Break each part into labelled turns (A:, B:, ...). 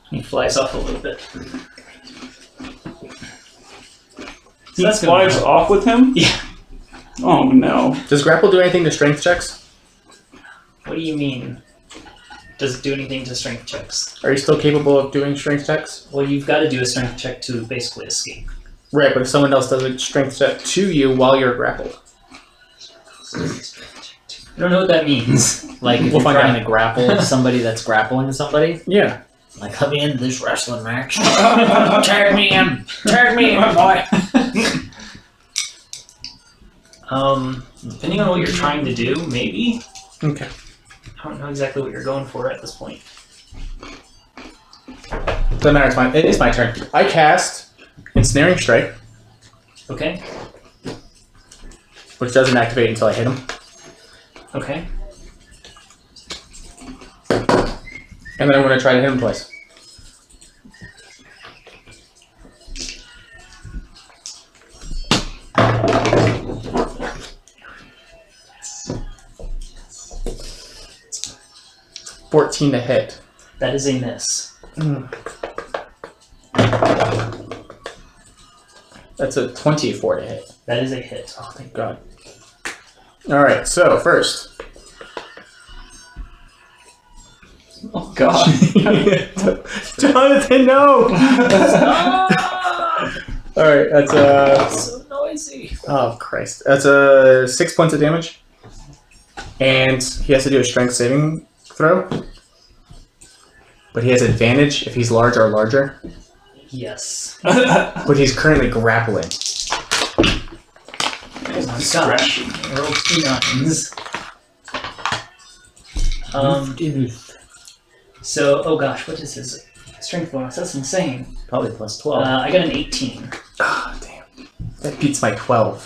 A: He flies off a little bit.
B: He flies off with him?
A: Yeah.
B: Oh no.
C: Does grapple do anything to strength checks?
A: What do you mean? Does it do anything to strength checks?
C: Are you still capable of doing strength checks?
A: Well, you've got to do a strength check to basically escape.
C: Right, but if someone else does a strength check to you while you're grappled.
A: I don't know what that means.
D: Like if
C: We'll
D: you're
C: find
D: trying
C: out.
D: to grapple somebody that's grappling somebody.
C: Yeah.
D: Like, let me into this wrestling match. Tag me in, boy.
A: Depending on what you're trying to do, maybe.
C: Okay.
A: I don't know exactly what you're going for at this point.
C: Doesn't matter, it is my turn. I cast Ensnaring Strike,
A: Okay.
C: which doesn't activate until I hit him.
A: Okay.
C: And then I'm going to try to hit him twice. $14 to hit.
A: That is a miss.
C: That's a 24 to hit.
A: That is a hit.
C: Oh, thank God. Alright, so first.
B: Oh god.
C: Jonathan, no! Alright, that's
A: So noisy.
C: oh Christ. That's 6 points of damage. And he has to do a strength saving throw. But he has advantage if he's large or larger.
A: Yes.
C: But he's currently grappling.
A: Oh my gosh. I rolled 2 9s. So, oh gosh, what is his strength bonus? That's insane.
D: Probably plus 12.
A: I got an 18.
C: Ah, damn. That beats my 12.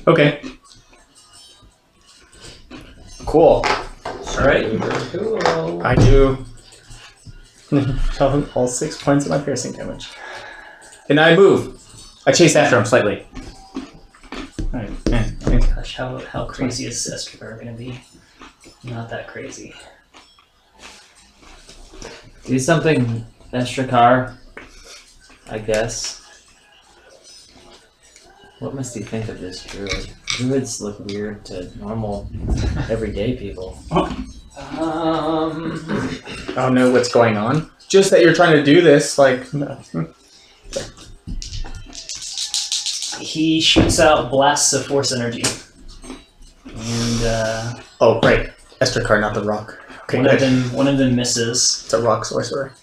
C: Okay. Cool.
A: Alright.
C: I do all 6 points of my piercing damage. And I move. I chase after him slightly. Alright.
A: Gosh, how crazy is Escobar gonna be? Not that crazy.
D: Do something extra car, I guess. What must he think of this druid? Druids look weird to normal, everyday people.
C: I don't know what's going on. Just that you're trying to do this, like... No.
A: He shoots out blasts of force energy. And
C: Oh, right. Estrakar, not the rock. Okay, good.
A: one of them misses.
C: It's a rock sorcerer.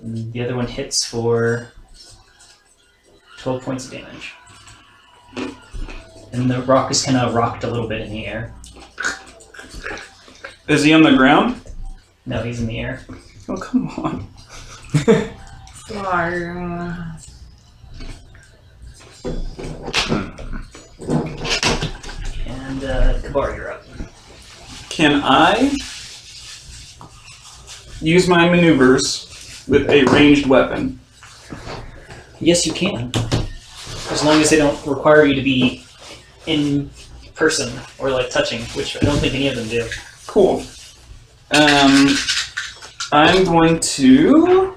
A: The other one hits for 12 points of damage. And the rock is kind of rocked a little bit in the air.
B: Is he on the ground?
A: No, he's in the air.
B: Oh, come on.
A: And Kabar, you're up.
B: Can I use my maneuvers with a ranged weapon?
A: Yes, you can. As long as they don't require you to be in person or like touching, which I don't think any of them do.
B: Cool. I'm going to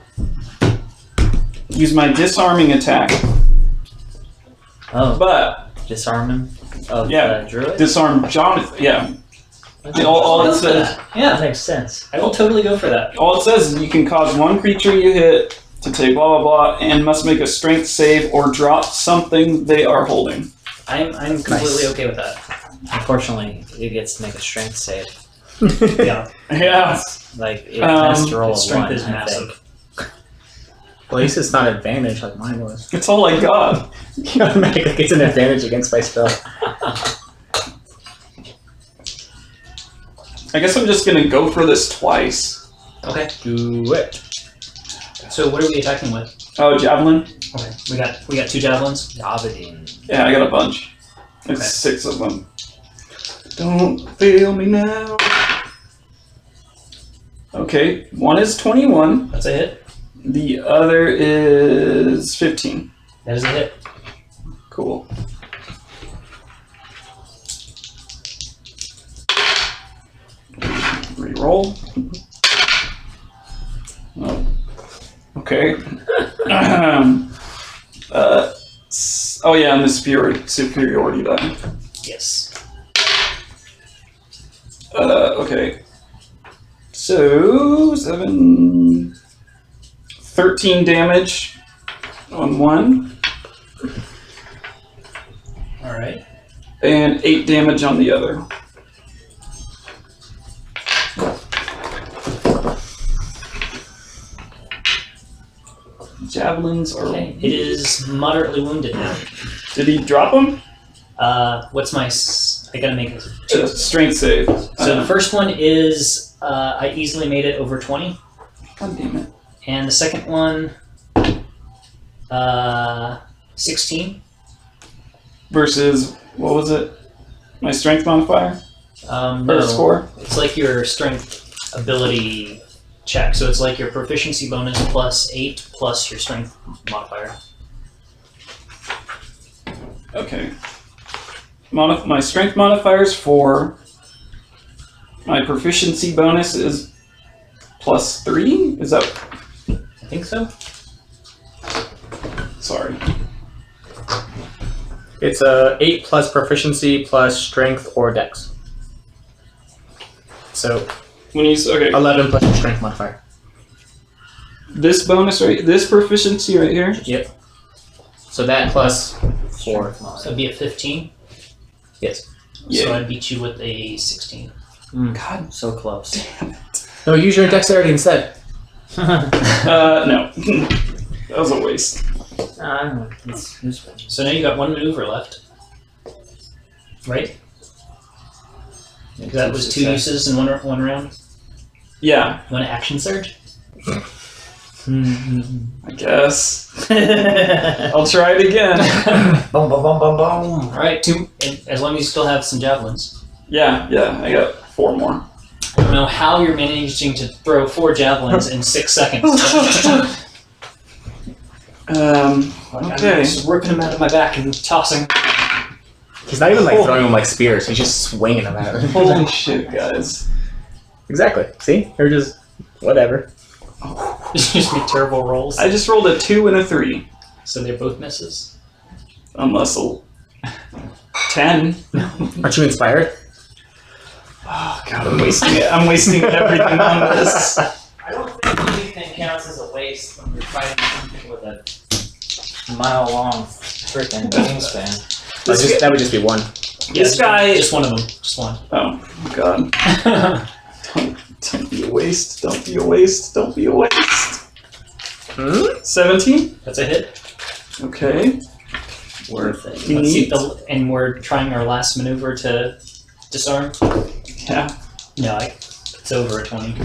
B: use my disarming attack,
D: Oh,
B: but
D: disarm him? Of
B: Yeah.
D: druid?
B: disarm Jonathan. Yeah. All it
A: Go for
B: says,
A: that.
D: That
A: Yeah,
D: makes sense.
A: I will totally go for that.
B: all it says is you can cause one creature you hit to take blah blah blah, and must make a strength save or drop something they are holding.
A: I'm completely okay with that.
D: Unfortunately, it gets to make a strength save.
A: Yeah,
B: Yeah.
D: Like, it has to roll
A: its
D: a
A: strength
D: 1,
A: is
D: I
A: massive.
D: think.
C: Well, at least it's not advantage like mine was.
B: It's all I got.
C: He automatically gets an advantage against my spell.
B: I guess I'm just gonna go for this twice.
A: Okay.
C: Do it.
A: So what are we attacking with?
B: Oh, javelin.
A: Okay, we got 2 javelins.
D: Davidine.
B: Yeah, I got a bunch. There's
A: Okay.
B: 6 of them. Don't fail me now. Okay, one is 21.
A: That's a hit.
B: The other is 15.
A: That is a hit.
B: Cool. Reroll. Oh. Okay. Oh yeah, and the superiority die.
A: Yes.
B: Okay. So 13 damage on one,
A: All right.
B: and 8 damage on the other. Javelins are.
A: Okay. It is moderately wounded now.
B: Did he drop them?
A: What's my? I gotta make it.
B: Strength save.
A: So the first one is I easily made it over 20,
B: God damn it.
A: and the second one, 16.
B: Versus, what was it? My strength modifier?
A: No,
B: Or score?
A: it's like your strength ability check. So it's like your proficiency bonus plus 8 plus your strength modifier.
B: Okay. My strength modifier is 4. My proficiency bonus is plus 3? Is that...
A: I think so.
B: Sorry.
C: It's 8 plus proficiency plus strength or dex. So
B: When you okay,
C: 11 plus your strength modifier.
B: this bonus this proficiency right here.
C: Yep. So that plus 4.
A: So it'd be a 15.
C: Yes.
A: So I'd beat you with a 16.
B: God,
D: So close.
C: No, use your dexterity instead.
B: no, that was a waste.
D: I don't know. It's fine.
A: So now you got one maneuver left, right? That was 2 uses in one round.
B: Yeah,
A: You want to action surge?
B: I guess I'll try it again.
D: Boom, boom, boom, boom, boom.
A: All right, 2. As long as you still have some javelins.
B: Yeah, I got 4 more.
A: I don't know how you're managing to throw 4 javelins in 6 seconds.
B: Okay.
A: I'm just ripping them out of my back and tossing.
C: He's not even like throwing them like spears. He's just swinging them at him.
B: Holy shit, guys.
C: Exactly. See? They're just whatever.
A: Just make terrible rolls.
B: I just rolled a 2 and a 3.
A: So they're both misses.
B: Unless a 10.
C: Aren't you inspired?
B: Oh god, I'm wasting it. I'm wasting everything on this.
D: I don't think anything counts as a waste when you're fighting something with a mile-long frickin' wingspan.
C: That would just be 1.
B: This guy.
A: Just one of them. Just one.
B: Oh god. Don't be a waste. Don't be a waste. Don't be a waste. 17?
A: That's a hit.
B: Okay.
D: Worth it.
A: Let's see and we're trying our last maneuver to disarm.
B: Yeah.
A: No, it's over at 20.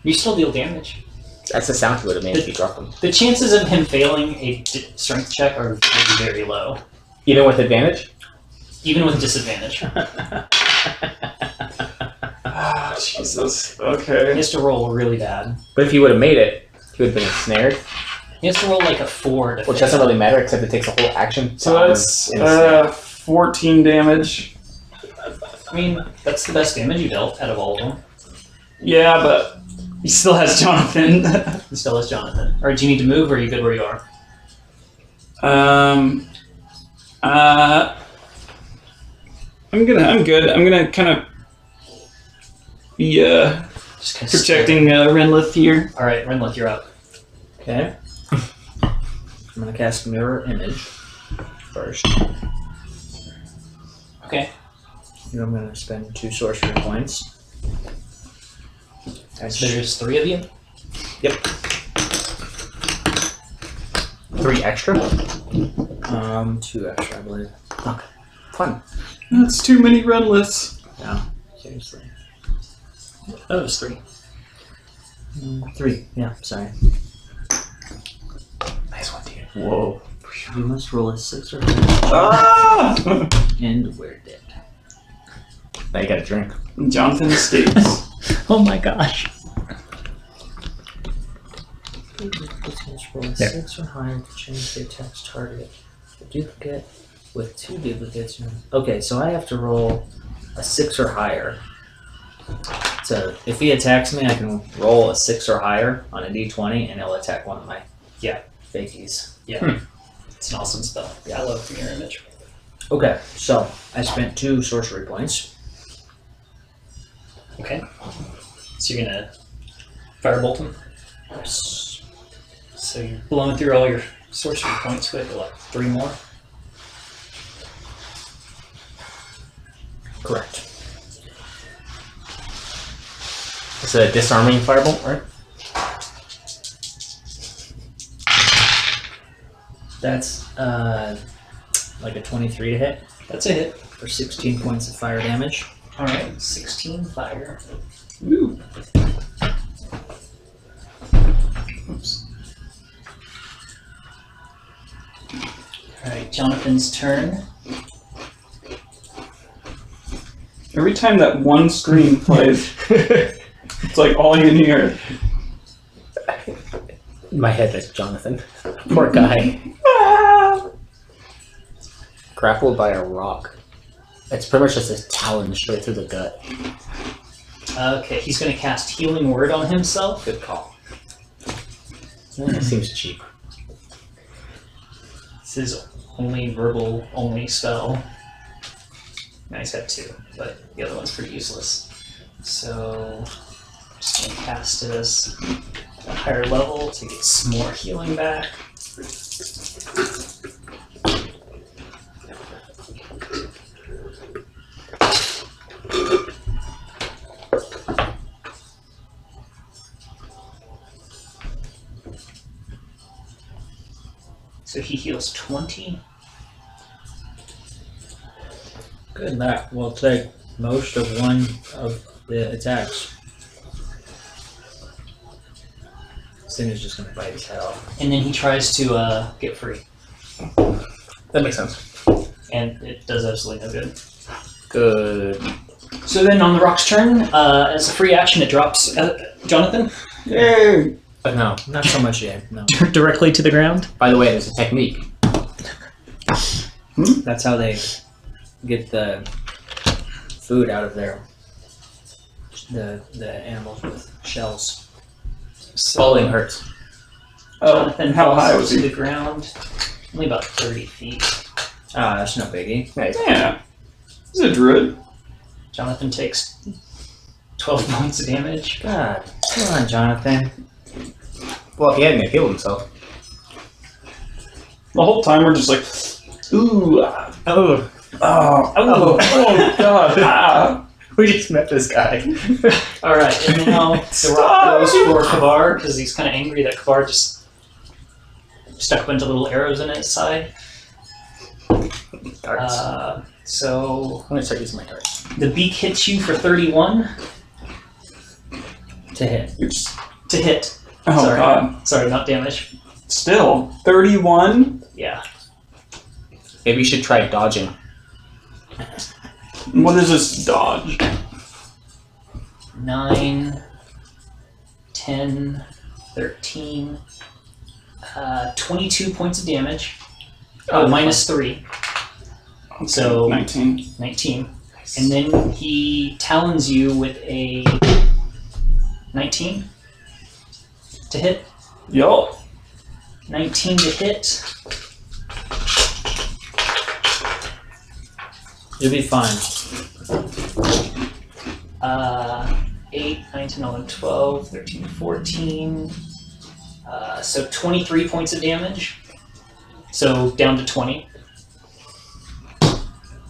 A: You still deal damage.
C: That's the sound he would have made if you dropped him.
A: The chances of him failing a strength check are very, very low.
C: Even with advantage?
A: Even with disadvantage.
B: Ah, Jesus.
A: He
B: Okay.
A: has to roll really bad.
C: But if he would have made it, he would have been ensnared.
A: He has to roll like a 4 to
C: Which
A: fail.
C: doesn't really matter except it takes a whole action.
B: So that's 14 damage.
A: I mean, that's the best damage you dealt out of all of them.
B: Yeah, but he still has Jonathan.
A: He still has Jonathan. Or do you need to move, or are you good where you are?
B: I'm good. I'm gonna kind of be
A: Just kind of
B: protecting Renlith here.
A: All right, Renlith, you're up.
D: Okay. I'm gonna cast Mirror Image first.
A: Okay.
D: And I'm gonna spend 2 sorcery points.
A: So there's 3 of you.
C: Yep. 3 extra?
D: 2 extra, I believe.
C: Fun.
B: That's too many Renliths.
D: No, seriously.
A: Oh, it was 3.
D: 3. Yeah, sorry.
C: Nice one, dude.
D: Whoa. You must roll a 6 or
B: Ah!
D: and we're dead.
C: Now you gotta drink.
B: Jonathan escapes.
A: Oh my gosh.
D: Roll a
A: There.
D: 6 or higher to change the attack's target. A duplicate with 2 duplicates. Okay, so I have to roll a 6 or higher. So if he attacks me, I can roll a 6 or higher on a d20 and he'll attack one of my fakies.
A: Yeah. It's an awesome spell. Yeah, I love mirror image.
D: Okay, so I spent 2 sorcery points.
A: Okay. So you're gonna firebolt him.
D: Yes.
A: So you're blowing through all your sorcery points with what? 3 more?
D: Correct.
C: It's a disarming firebolt, right?
D: That's like a 23 to hit
A: That's a hit.
D: for 16 points of fire damage.
A: Alright, 16 fire.
B: Ooh. Oops.
A: Alright, Jonathan's turn.
B: Every time that one screen plays, it's like all you can hear.
C: In my head, that's Jonathan. Poor guy. Grappled by a rock. It's pretty much just a talon straight through the gut.
A: Okay, he's gonna cast Healing Word on himself.
D: Good call.
C: Seems cheap.
A: This is only verbal only spell. Now he's got 2, but the other one's pretty useless. So I'm just gonna cast it as a higher level to get some more healing back. So he heals 20.
D: Good, that will take most of one of the attacks. This thing is just going to bite his head off.
A: And then he tries to get free.
C: That makes sense.
A: And it does absolutely no good.
C: Good.
A: So then on the rock's turn, as a free action, it drops Jonathan
B: Yay!
C: But no.
D: Not so much yet, no.
A: directly to the ground.
C: By the way, there's a technique.
D: That's how they get the food out of the animals with shells.
C: Falling hurts.
B: Oh,
A: Jonathan
B: how
A: falls
B: high was
A: to
B: he?
A: the ground, only about 30 feet.
D: Ah, that's no biggie.
C: Nice.
B: Yeah. He's a druid.
A: Jonathan takes 12 points of damage.
D: God, come on, Jonathan.
C: Well, he hadn't healed himself.
B: The whole time we're just like, ooh,
C: Oh.
B: oh, oh, God. Ah.
C: We just met this guy.
A: Alright, and now the rock
B: Stop!
A: goes for Kavar because he's kind of angry that Kavar just stuck a bunch of little arrows in its side.
C: Darts.
A: So
C: I'm gonna start using my darts.
A: the beak hits you for 31
D: To hit.
B: Oops.
A: to hit.
B: Oh,
A: Sorry.
B: God.
A: Sorry, not damage.
B: Still, 31?
A: Yeah.
C: Maybe you should try dodging.
B: What is this dodge?
A: 9, 10, 13, 22 points of damage. Oh, minus 3,
B: Okay,
A: So-
B: 19.
A: 19. And then he talons you with a 19 to hit.
B: Yup.
A: 19 to hit.
D: You'll be fine.
A: 8, 9, 10, 11, 12, 13, 14. So 23 points of damage. So down to 20.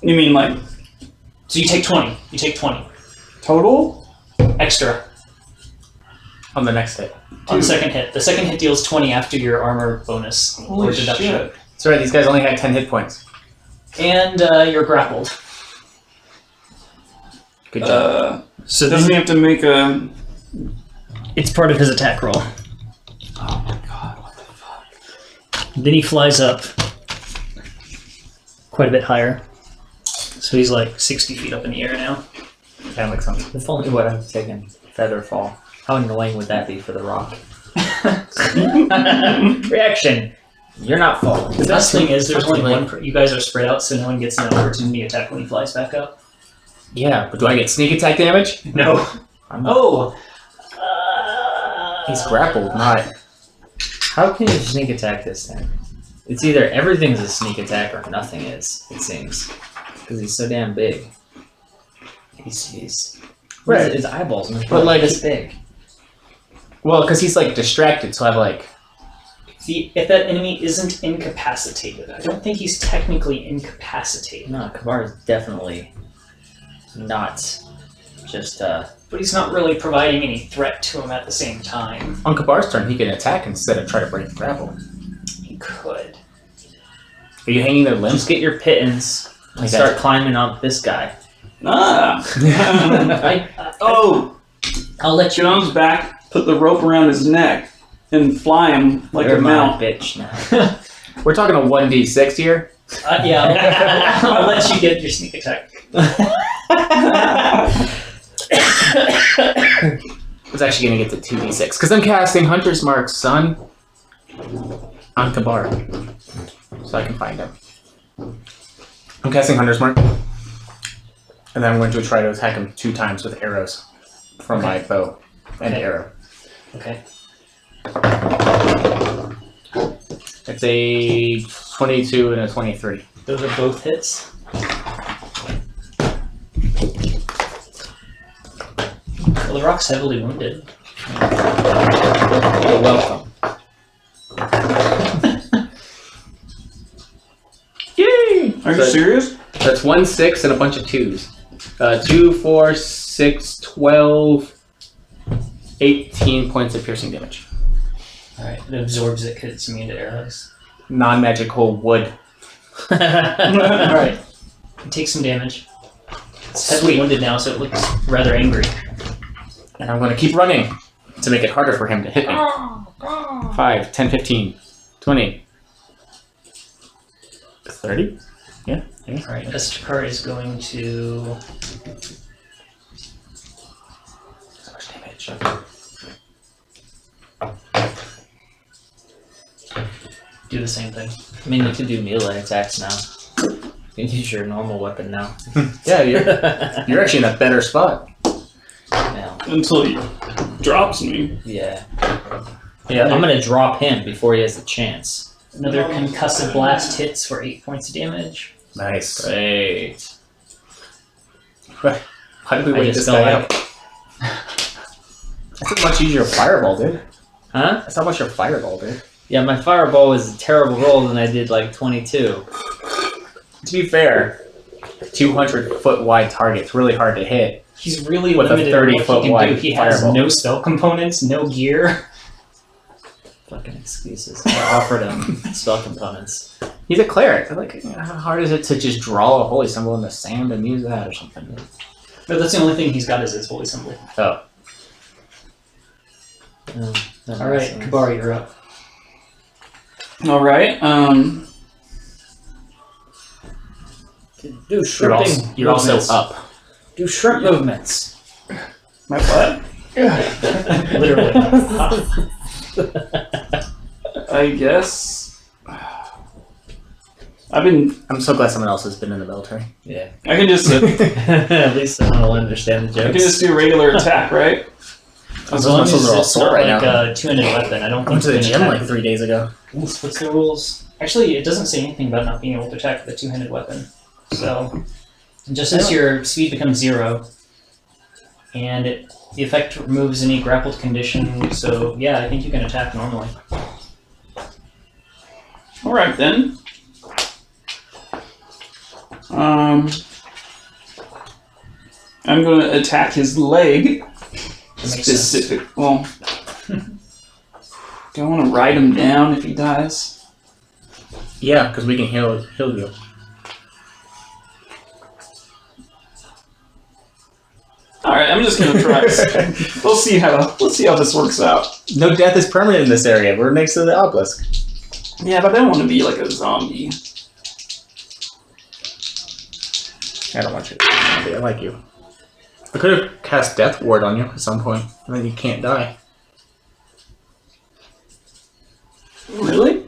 B: You mean like
A: So you take 20. You take 20.
B: total?
A: Extra
C: On the next hit.
A: on the
B: Dude.
A: second hit. The second hit deals 20 after your armor bonus or
B: Holy
A: deduction.
B: shit.
C: That's right, these guys only had 10 hit points.
A: And you're grappled.
C: Good job.
A: So
B: Doesn't he have to make a...
A: it's part of his attack roll.
B: Oh my God, what the fuck?
A: Then he flies up quite a bit higher. So he's like 60 feet up in the air now.
C: That makes sense.
D: If only what I've taken feather fall. How annoying would that be for the rock? Reaction. You're not falling.
A: The best thing is there's only one. You guys are spread out, so no one gets an opportunity attack when he flies back up.
C: Yeah, but do I get sneak attack damage?
A: No. Oh.
C: He's grappled, not.
D: How can you sneak attack this thing? It's either everything's a sneak attack or nothing is, it seems. Because he's so damn big. He's
C: Right.
D: His eyeballs must be
C: But, like,
D: this big.
C: Well, because he's like distracted, so I have like.
A: If that enemy isn't incapacitated, I don't think he's technically incapacitated.
D: No, Kabar is definitely not just
A: But he's not really providing any threat to him at the same time.
C: On Kabar's turn, he can attack instead of try to break the grapple.
A: He could.
C: Are you hanging their limbs?
D: just get your pittance and
C: Like
D: start
C: that.
D: climbing up this guy.
B: Ah! Oh!
A: I'll let you.
B: Comes back, put the rope around his neck, and fly him like
D: You're
B: a
D: my
B: mount.
D: bitch now.
C: We're talking a 1d6 here.
A: Yeah, I'll let you get your sneak attack.
C: I was actually going to get to 2d6 because I'm casting Hunter's Mark, son, on Kabar, so I can find him. I'm casting Hunter's Mark, and then I'm going to try to attack him 2 times with arrows from my bow and arrow.
A: Okay.
C: It's a 22 and a 23.
A: Those are both hits. Well, the rock's heavily wounded.
C: You're welcome. Yay!
B: Are you serious?
C: That's 1 6 and a bunch of 2s. 2, 4, 6, 12, 18 points of piercing damage.
A: Alright, it absorbs it because it's immune to arrows.
C: Non-magical wood.
A: Alright. It takes some damage. It's heavily wounded now, so it looks rather angry.
C: And I'm going to keep running to make it harder for him to hit me. 5, 10, 15, 20, 30? Yeah.
A: Alright, Estakar is going to...
C: So much damage.
A: do the same thing.
D: I mean, you can do melee attacks now. You can use your normal weapon now.
C: Yeah, you're actually in a better spot.
D: Now,
B: Until he drops me.
D: yeah.
C: Yeah.
D: I'm gonna drop him before he has the chance.
A: Another concussive blast hits for 8 points of damage.
C: Nice.
D: Great.
C: How did we
D: I
C: wait
D: just
C: this
D: go
C: guy
D: like-
C: up? That's a much easier fireball, dude.
D: Huh?
C: That's how much your fireball, dude.
D: Yeah, my fireball was a terrible roll, and I did like 22.
C: To be fair, 200-foot wide target's really hard to hit.
A: He's really
C: With a
A: limited in what
C: 30-foot
A: he can
C: wide
A: do. He has
C: fireball.
A: no spell components, no gear.
D: Fucking excuses. I offered him spell components.
C: He's a cleric. Like, how hard is it to just draw a holy symbol in the sand and use that or something?
A: But that's the only thing he's got is his holy symbol.
C: Oh.
D: Oh, that
A: All
D: makes
A: right,
D: sense.
A: Kabar, you're up.
B: All right.
D: Do
C: You're
D: shrimping
C: also
D: movements.
C: up.
D: Do shrimp movements.
B: My what?
A: Literally.
B: I guess.
C: I'm so glad someone else has been in the military.
D: Yeah.
B: I can just.
D: At least someone will understand the
B: I can
D: jokes.
B: just do a regular attack, right?
A: As
C: Those
A: long as
C: muscles are all
A: it's
C: sore
A: not
C: right
A: like
C: now.
A: a two-handed weapon, I don't
C: I
A: think
C: went to the
A: it's
C: gym
A: gonna
C: like
A: attack.
C: 3 days ago.
A: What's the rules? Actually, it doesn't say anything about not being able to attack with a two-handed weapon. So, just as your speed becomes 0, and the effect removes any grappled condition, so yeah, I think you can attack normally.
B: All right then. I'm going to attack his leg.
A: That makes sense.
B: Specific. Well, do I want to ride him down if he dies?
C: Yeah, because we can heal you.
B: All right, I'm just going to try. Let's see how this works out.
C: No death is permanent in this area. We're next to the obelisk.
B: Yeah, but I don't want to be like a zombie.
C: I don't want you. I like you. I could have cast Death Ward on you at some point, and then you can't die.
B: Really?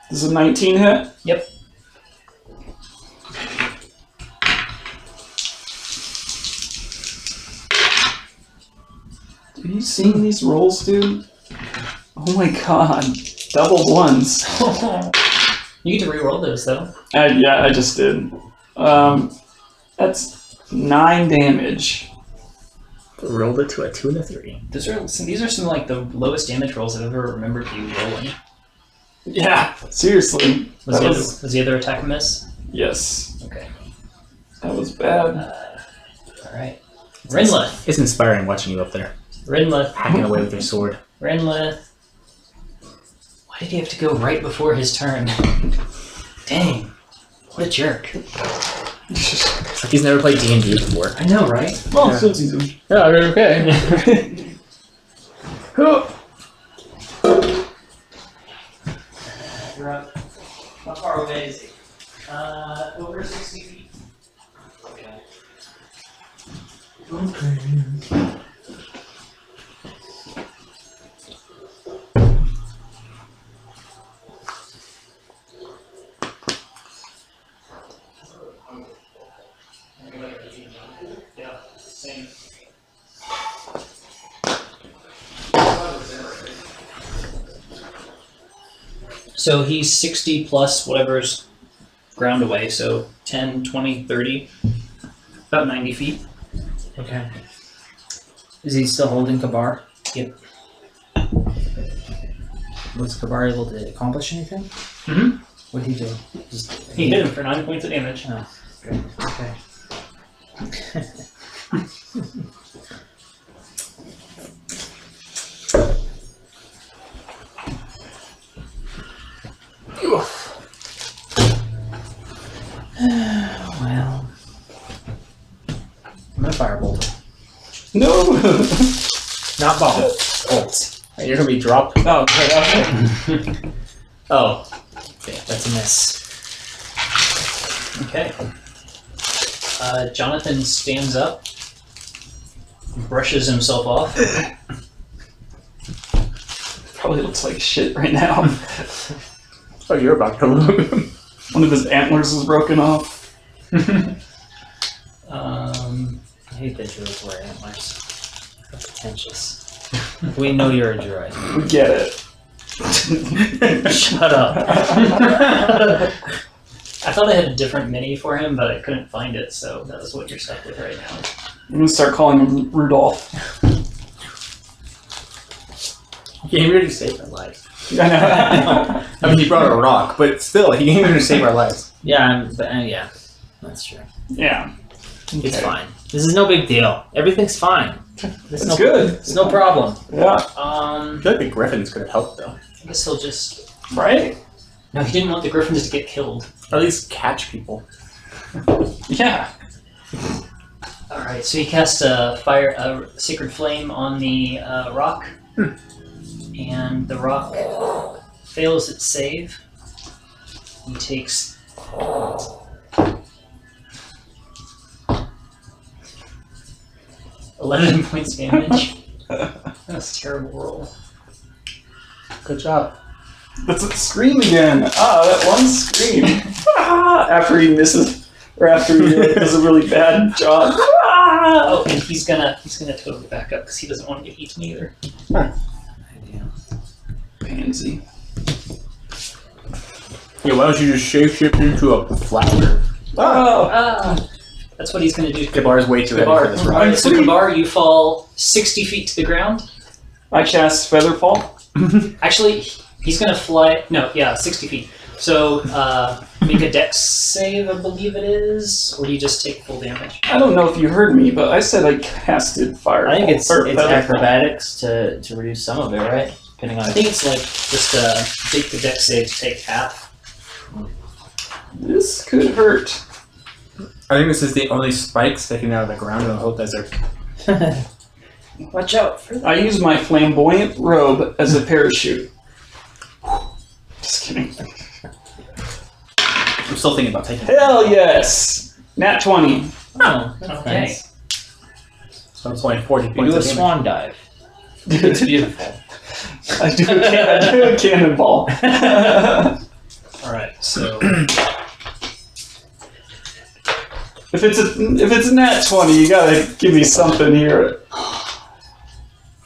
B: This is a 19 hit?
A: Yep.
B: Are you seeing these rolls, dude? Oh my god. Double ones.
A: You get to reroll those though.
B: Yeah, I just did. That's 9 damage.
C: Rolled it to a 2 and a 3.
A: These are some like the lowest damage rolls I've ever remembered you rolling.
B: Yeah, seriously.
A: Was the other attack a miss?
B: Yes.
A: Okay.
B: That was bad.
A: Alright. Rinlith.
C: It's inspiring watching you up there,
A: Rinlith.
C: hacking away with your sword.
A: Rinlith. Why did he have to go right before his turn? Dang. What a jerk.
C: It's like he's never played D&D before.
A: I know, right?
B: Well,
C: Yeah.
B: so it's easy.
C: Yeah, okay.
A: You're up. How far away is he? Over 60 feet. Okay. Yeah, same. So he's 60 plus whatever's ground away, so 10, 20, 30, about 90 feet.
D: Okay. Is he still holding Kabar?
A: Yep.
D: Was Kabar able to accomplish anything?
A: Mm-hmm.
D: What did he do? Just
A: He hit him for 9 points of damage.
D: Oh, good. Okay. Well, I'm gonna firebolt him.
B: No!
D: Not ball. Bolt.
C: You're gonna be dropped.
B: Oh, okay.
D: Oh. Okay, that's a miss.
A: Okay. Jonathan stands up, brushes himself off.
B: Probably looks like shit right now.
C: Oh, you're about to lose.
B: One of his antlers is broken off.
D: I hate that droids wear antlers. They're pretentious. We know you're a droid.
B: We get it.
A: Shut up. I thought I had a different mini for him, but I couldn't find it, so that was what you're stuck with right now.
B: I'm gonna start calling him Rudolph.
C: He ain't really saved our lives.
B: I know.
C: I mean, he brought a rock, but still, he ain't gonna save our lives.
D: Yeah, yeah, that's true.
B: Yeah.
D: It's
B: Okay.
D: fine. This is no big deal. Everything's fine.
B: That's good.
D: It's no problem.
B: Yeah.
C: I feel like the griffins could have helped, though.
A: I guess he'll just...
B: Right?
A: No, he didn't want the griffins to get killed.
C: Or at least catch people.
B: Yeah.
A: Alright, so he casts a sacred flame on the rock. And the rock fails its save. He takes 11 points damage. That's a terrible roll.
C: Good job.
B: That's a scream again. Ah, that one scream. After he misses, or after he does a really bad job.
A: Oh, and he's gonna totally back up because he doesn't want to get eaten either.
B: Pansy.
C: Yeah, why don't you just shapeshift into a flower?
B: Oh.
A: That's what he's gonna do.
C: Kabar's way too heavy for this rock.
A: Alright, so Kabar, you fall 60 feet to the ground.
B: I cast Featherfall.
A: Actually, he's gonna fly. No, yeah, 60 feet. So make a dex save, I believe it is, or do you just take full damage?
B: I don't know if you heard me, but I said I casted Fire.
D: I think it's
B: Featherfall.
D: acrobatics to reduce some of it, right? Depending on.
A: I think it's like just take the dex save to take half.
B: This could hurt.
C: I think this is the only spike sticking out of the ground in the whole desert.
D: Watch out for
B: I use my flamboyant robe as a parachute. Just kidding.
C: I'm still thinking about taking.
B: Hell yes! Nat 20.
D: Oh, that's
A: Okay.
D: nice.
C: So I'm going 40
D: You
C: points
D: do a
C: of damage.
D: swan dive. It's beautiful.
B: I do a cannonball.
A: Alright, so
B: If it's a nat 20, you gotta give me something here.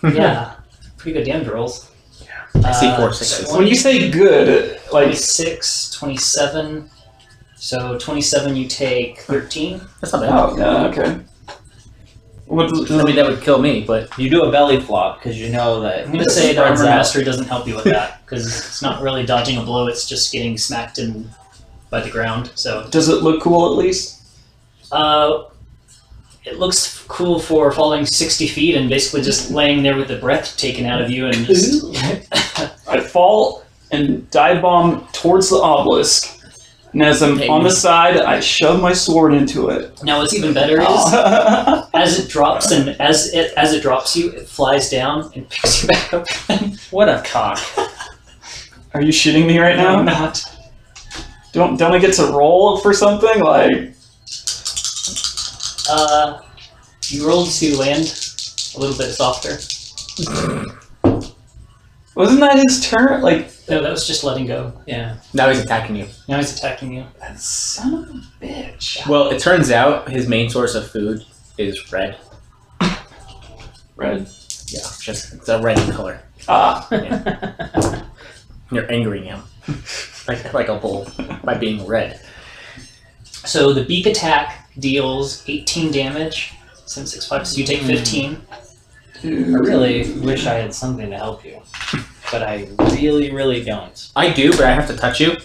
A: yeah, pretty good damage rolls.
C: I see 4 6s.
B: When you say good, like
A: 26, 27. So 27 you take 13.
C: That's not bad.
B: oh yeah, okay. What
C: I mean, that would kill me, but
D: You do a belly flop because you know that.
A: I'm going to say that
D: spreads
A: Armor
D: out.
A: Mastery doesn't help you with that, because it's not really dodging a blow, it's just getting smacked in by the ground. So
B: does it look cool at least?
A: it looks cool for falling 60 feet and basically just laying there with the breath taken out of you and just...
B: I fall and dive bomb towards the obelisk, and as I'm on the side, I shove my sword into it.
A: Now what's even better is,
B: Oh.
A: as it drops and as it drops you, it flies down and picks you back up again.
D: What a cock.
B: Are you shitting me right
A: No,
B: now?
A: I'm not.
B: Don't I get to roll for something? Like
A: You rolled to land a little bit softer.
B: wasn't that his turn? Like
A: No, that was just letting go.
D: Yeah.
C: now he's attacking you.
A: Now he's attacking you.
B: that son of a bitch.
C: Well, it turns out his main source of food is red.
B: Red.
C: Yeah, just it's a red in color.
B: Ah.
C: You're angering him, like a bull, by being red.
A: So the beak attack deals 18 damage. 7, 6, 5, so you take 15.
D: I really wish I had something to help you, but I really, really don't.
C: I do, but I have to touch you.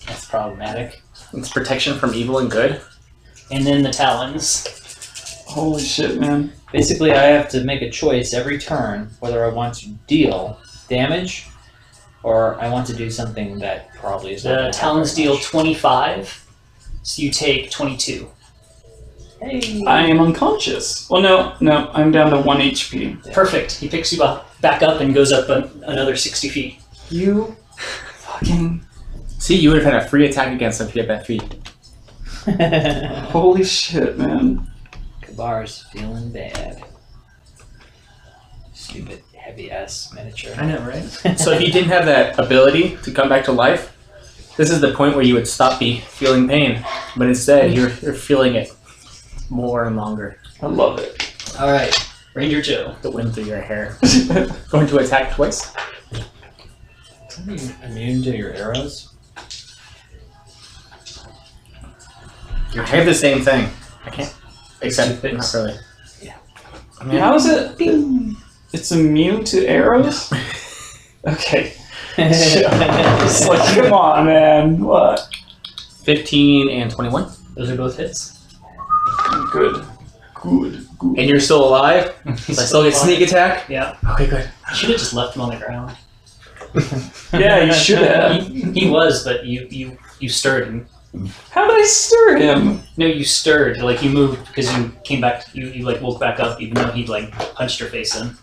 D: That's problematic.
C: It's protection from evil and good.
A: And then the talons.
B: Holy shit, man.
D: Basically, I have to make a choice every turn whether I want to deal damage or I want to do something that probably is not
A: The
D: gonna help
A: talons
D: very
A: deal
D: much.
A: 25, so you take 22.
D: Hey.
B: I am unconscious. Well, no, I'm down to 1 HP.
A: Perfect. He picks you back up and goes up another 60 feet.
B: You fucking
C: See, you would have had a free attack against him if you had that feat.
B: holy shit, man.
D: Kabar's feeling bad. Stupid heavy ass miniature.
A: I know, right?
C: So if you didn't have that ability to come back to life, this is the point where you would stop feeling pain. But instead, you're feeling it more and longer.
B: I love it.
A: All right, Ranger Joe.
C: The wind through your hair. Going to attack twice.
D: Are you immune to your arrows?
C: I have the same thing. I can't. Except
A: Two
C: not
A: picks.
C: really.
D: Yeah.
C: I mean,
B: How is it? It's immune to arrows? Okay. It's like, come on, man. What?
C: 15 and 21.
A: Those are both hits.
B: Good. Good. Good.
C: And you're still alive?
A: He's
C: So I still get
A: alive.
C: sneak attack?
A: Yeah.
C: Okay, good.
A: You should have just left him on the ground.
B: Yeah, you should have.
A: He was, but you stirred him.
B: How did I stir him?
A: No, you stirred. Like you moved because you came back. You like woke back up, even though he'd like punched your face in.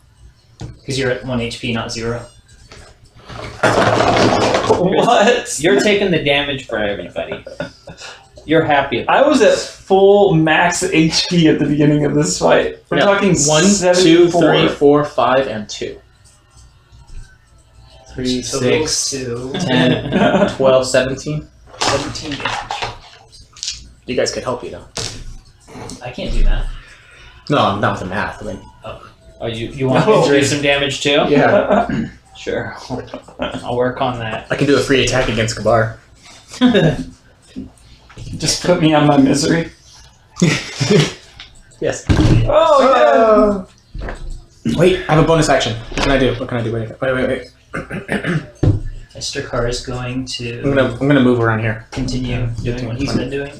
A: Because you're at 1 HP, not 0.
B: What?
D: You're taking the damage for everybody. You're happy about
B: I was at full max HP at the beginning of this fight. We're
C: Yeah.
B: talking
C: 1, 2,
B: 74.
C: 3, 4, 5, and 2. 3,
A: So
C: 6,
A: to
C: 10, 12, 17.
A: 17 damage.
C: You guys could help you though.
A: I can't do that.
C: No, not with the math. I mean,
D: Oh, you want
B: No.
D: to do some damage too?
C: yeah.
D: Sure. I'll work on that.
C: I can do a free attack against Kabar.
B: Just put me on my misery.
C: Yes.
B: Oh,
C: Wait, I have a bonus action. What can I do? What can I do? Wait.
A: Mr. Carr is going to
C: I'm gonna move around here.
A: continue doing what he's been doing.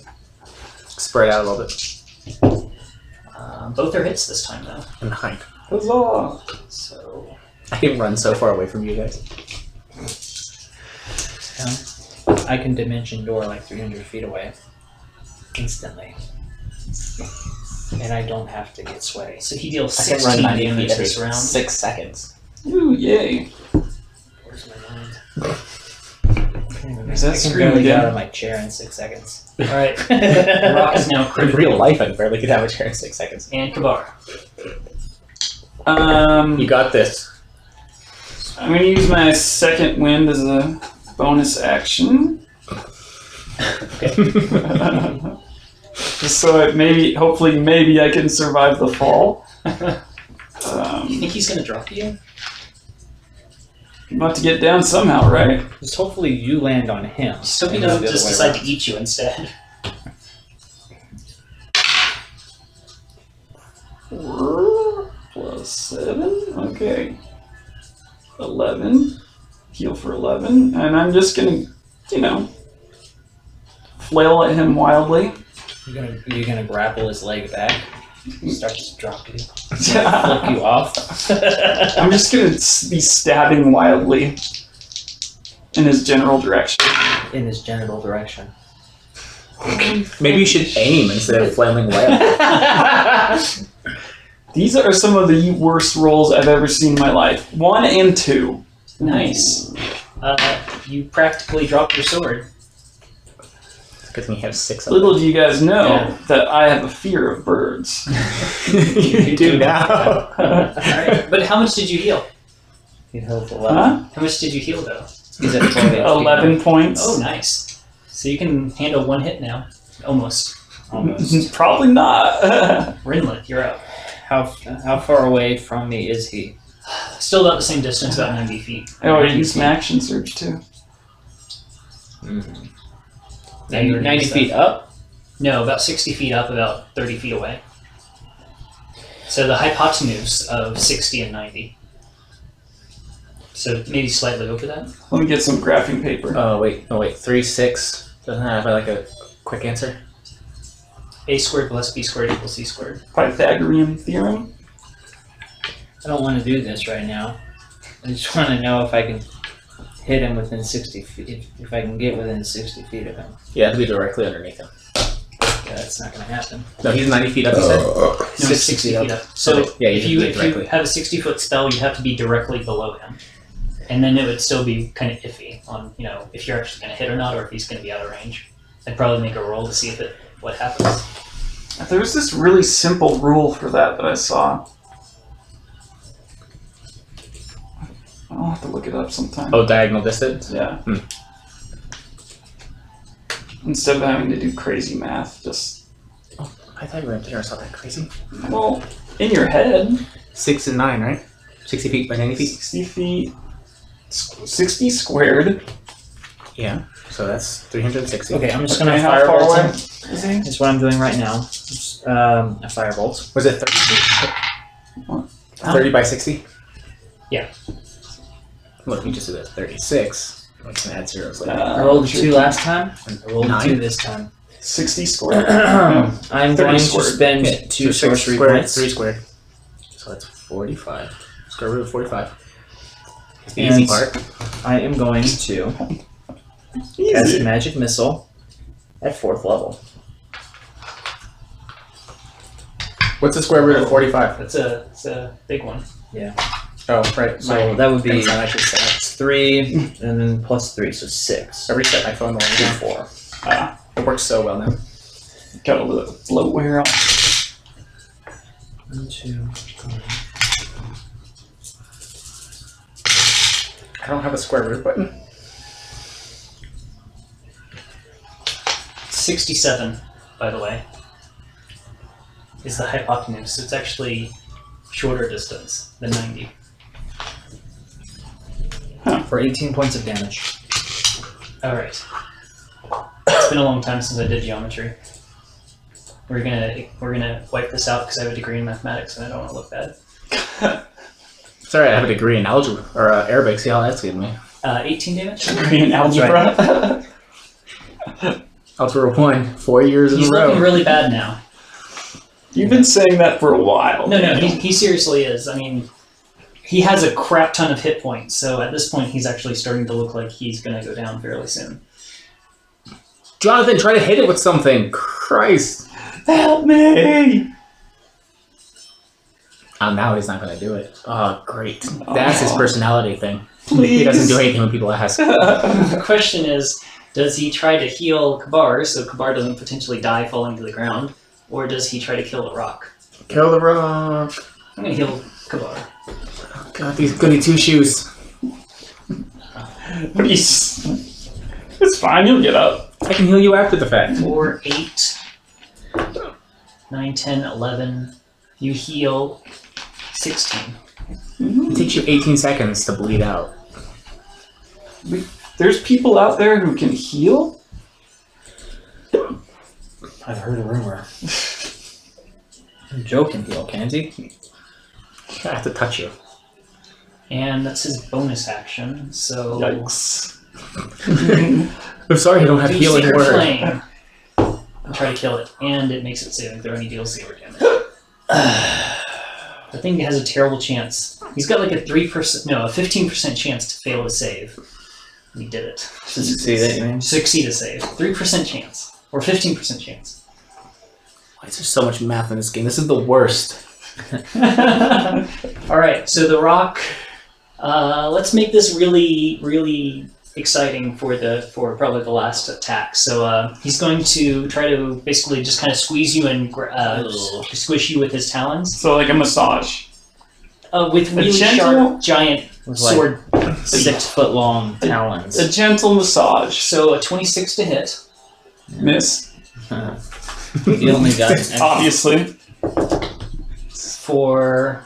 C: Spread out a little bit.
A: Both are hits this time, though.
C: I'm behind.
B: yeah. Huzzah.
A: So
C: I can run so far away from you guys.
D: I can dimension door like 300 feet away. Instantly. And I don't have to get sweaty.
A: So he deals
C: I can
A: 16
C: run 90
A: damage
C: feet every
A: this round.
C: 6 seconds.
B: Ooh, yay.
D: Where's my mind?
B: Is that
D: I can
B: screen
D: barely get out of
B: again?
D: my chair in 6 seconds.
A: All right. Rock is now
C: In
A: critical.
C: real life, I can barely get out of a chair in 6 seconds.
A: And Kabar.
C: You got this.
B: I'm gonna use my second wind as a bonus action. Just so it hopefully I can survive the fall.
A: You think he's gonna drop you?
B: I'm about to get down somehow, right?
D: Just hopefully you land on him.
A: Just hope he
D: and not
A: doesn't
D: the other
A: just
D: way
A: decide
D: around.
A: to eat you instead.
B: 4 plus 7. Okay. 11. Heal for 11. And I'm just gonna, flail at him wildly.
D: You're gonna grapple his leg back. Start to drop you. Flip you off.
B: I'm just gonna be stabbing wildly in his general direction.
D: In his genital direction.
C: Maybe you should aim instead of flailing away.
B: These are some of the worst rolls I've ever seen in my life. 1 and 2.
A: Nice. You practically dropped your sword.
C: Good thing you have 6 of
B: Little
C: them.
B: do you guys know
A: Yeah.
B: that I have a fear of birds.
C: You do now.
A: Alright. But how much did you heal?
D: You healed 11.
B: Huh?
A: How much did you heal though?
D: He's at 12 HP
B: 11 points.
A: Oh, nice. So you can handle 1 hit now. Almost.
D: Almost.
B: Probably not.
A: Rinlet, you're up.
D: How far away from me is he?
A: Still about the same distance, about 90 feet.
B: I already used my action surge too.
A: Yeah, you already
D: 90
A: used
D: feet
A: that.
D: up?
A: No, about 60 feet up, about 30 feet away. So the hypotenuse of 60 and 90. So maybe slightly over that.
B: Let me get some graphing paper.
C: Oh, wait. 3, 6. Doesn't that have like a quick answer?
A: A squared plus B squared equals C squared.
B: Pythagorean theorem.
D: I don't want to do this right now. I just want to know if I can hit him within 60 feet. If I can get within 60 feet of him.
C: Yeah, it'll be directly underneath him.
D: Yeah, that's not going to happen.
C: No, he's 90 feet up, you said?
A: No, 60 feet up. So
C: Okay. Yeah,
A: if
C: you
A: you
C: can do it directly.
A: have a 60-foot spell, you have to be directly below him. And then it would still be kind of iffy on, if you're actually going to hit or not, or if he's going to be out of range. I'd probably make a roll to see what happens.
B: There's this really simple rule for that I saw. I'll have to look it up sometime.
C: Oh, diagonal distance?
B: Yeah. Instead of having to do crazy math, just,
C: Pythagorean theorem is not that crazy.
B: well, in your head,
C: 6 and 9, right? 60 feet by 90 feet?
B: 60 feet, 60 squared.
C: Yeah. So that's 360.
D: Okay, I'm just going to
B: Okay, how far
D: firebolt
B: away
D: him.
B: is he?
D: That's what I'm doing right now. A firebolt.
C: Was it 30 feet?
B: What?
C: 30 by 60?
A: Yeah.
C: What if we just do that? 36. I'm just going to add zeros later.
D: I rolled a 2 last time. I rolled a
C: 9.
D: 2 this time.
B: 60 squared.
D: I'm
B: 30
D: going to
B: squared.
D: spend
C: Yeah,
D: 2
C: so 6
D: sorcery
C: squared,
D: points.
C: 3 squared. So that's 45. Square root of 45. It's the
D: And
C: easy part.
D: I am going to cast
B: Easy.
D: Magic Missile at 4th level.
C: What's the square root of 45?
A: It's a big one.
C: Oh, right.
D: So that would be
C: Thanks, I should say.
D: it's 3 and then plus 3, so 6.
C: I reset my phone the one down.
D: 4.
C: It works so well now.
B: Got a little bloatware on.
D: 1, 2, 3.
C: I don't have a square root button.
A: 67, by the way, is the hypotenuse. It's actually shorter distance than 90.
D: For 18 points of damage.
A: All right. It's been a long time since I did geometry. We're gonna wipe this out because I have a degree in mathematics and I don't want to look bad.
C: It's alright, I have a degree in algebra, or Arabic. See how that's getting me.
A: 18 damage.
B: In algebra.
C: Algebra 1, 4 years
A: He's
C: in a row.
A: looking really bad now.
B: You've been saying that for a while.
A: No, he seriously is. I mean, he has a crap ton of hit points, so at this point he's actually starting to look like he's gonna go down fairly soon.
C: Jonathan, try to hit it with something. Christ.
B: Help me!
C: Oh, now he's not going to do it. Oh, great. That's his personality thing.
B: Please.
C: He doesn't do anything when people ask.
A: The question is, does he try to heal Kabar so Kabar doesn't potentially die falling to the ground, or does he try to kill the rock?
C: Kill the rock.
A: I'm gonna heal Kabar.
C: God, these goody two shoes.
B: It's fine, you'll get up.
C: I can heal you after the fact.
A: 4, 8, 9, 10, 11. You heal 16.
C: It takes you 18 seconds to bleed out.
B: There's people out there who can heal?
D: I've heard a rumor. Joe can heal, can't he?
C: I have to touch you.
A: And that's his bonus action, so...
B: Yikes.
C: I'm sorry, I don't have
A: do
C: healing
A: Secret
C: word.
A: Flame and try to kill it, and it makes it saving throw, and he deals 0 damage. The thing has a terrible chance. He's got like a 15% chance to fail a save. And he did it.
D: To succeed it, you mean?
A: Succeed a save. 3% chance. Or 15% chance.
C: Why is there so much math in this game? This is the worst.
A: Alright, so the rock... let's make this really, really exciting for probably the last attack. So he's going to try to basically just kind of squeeze you and squish you with his talons.
B: So like a massage.
A: With really
B: gentle-
A: sharp, giant
D: With
A: sword.
D: 6 foot long talons.
B: A gentle massage.
A: So a 26 to hit.
B: Miss.
D: You only got an
B: Obviously.
A: For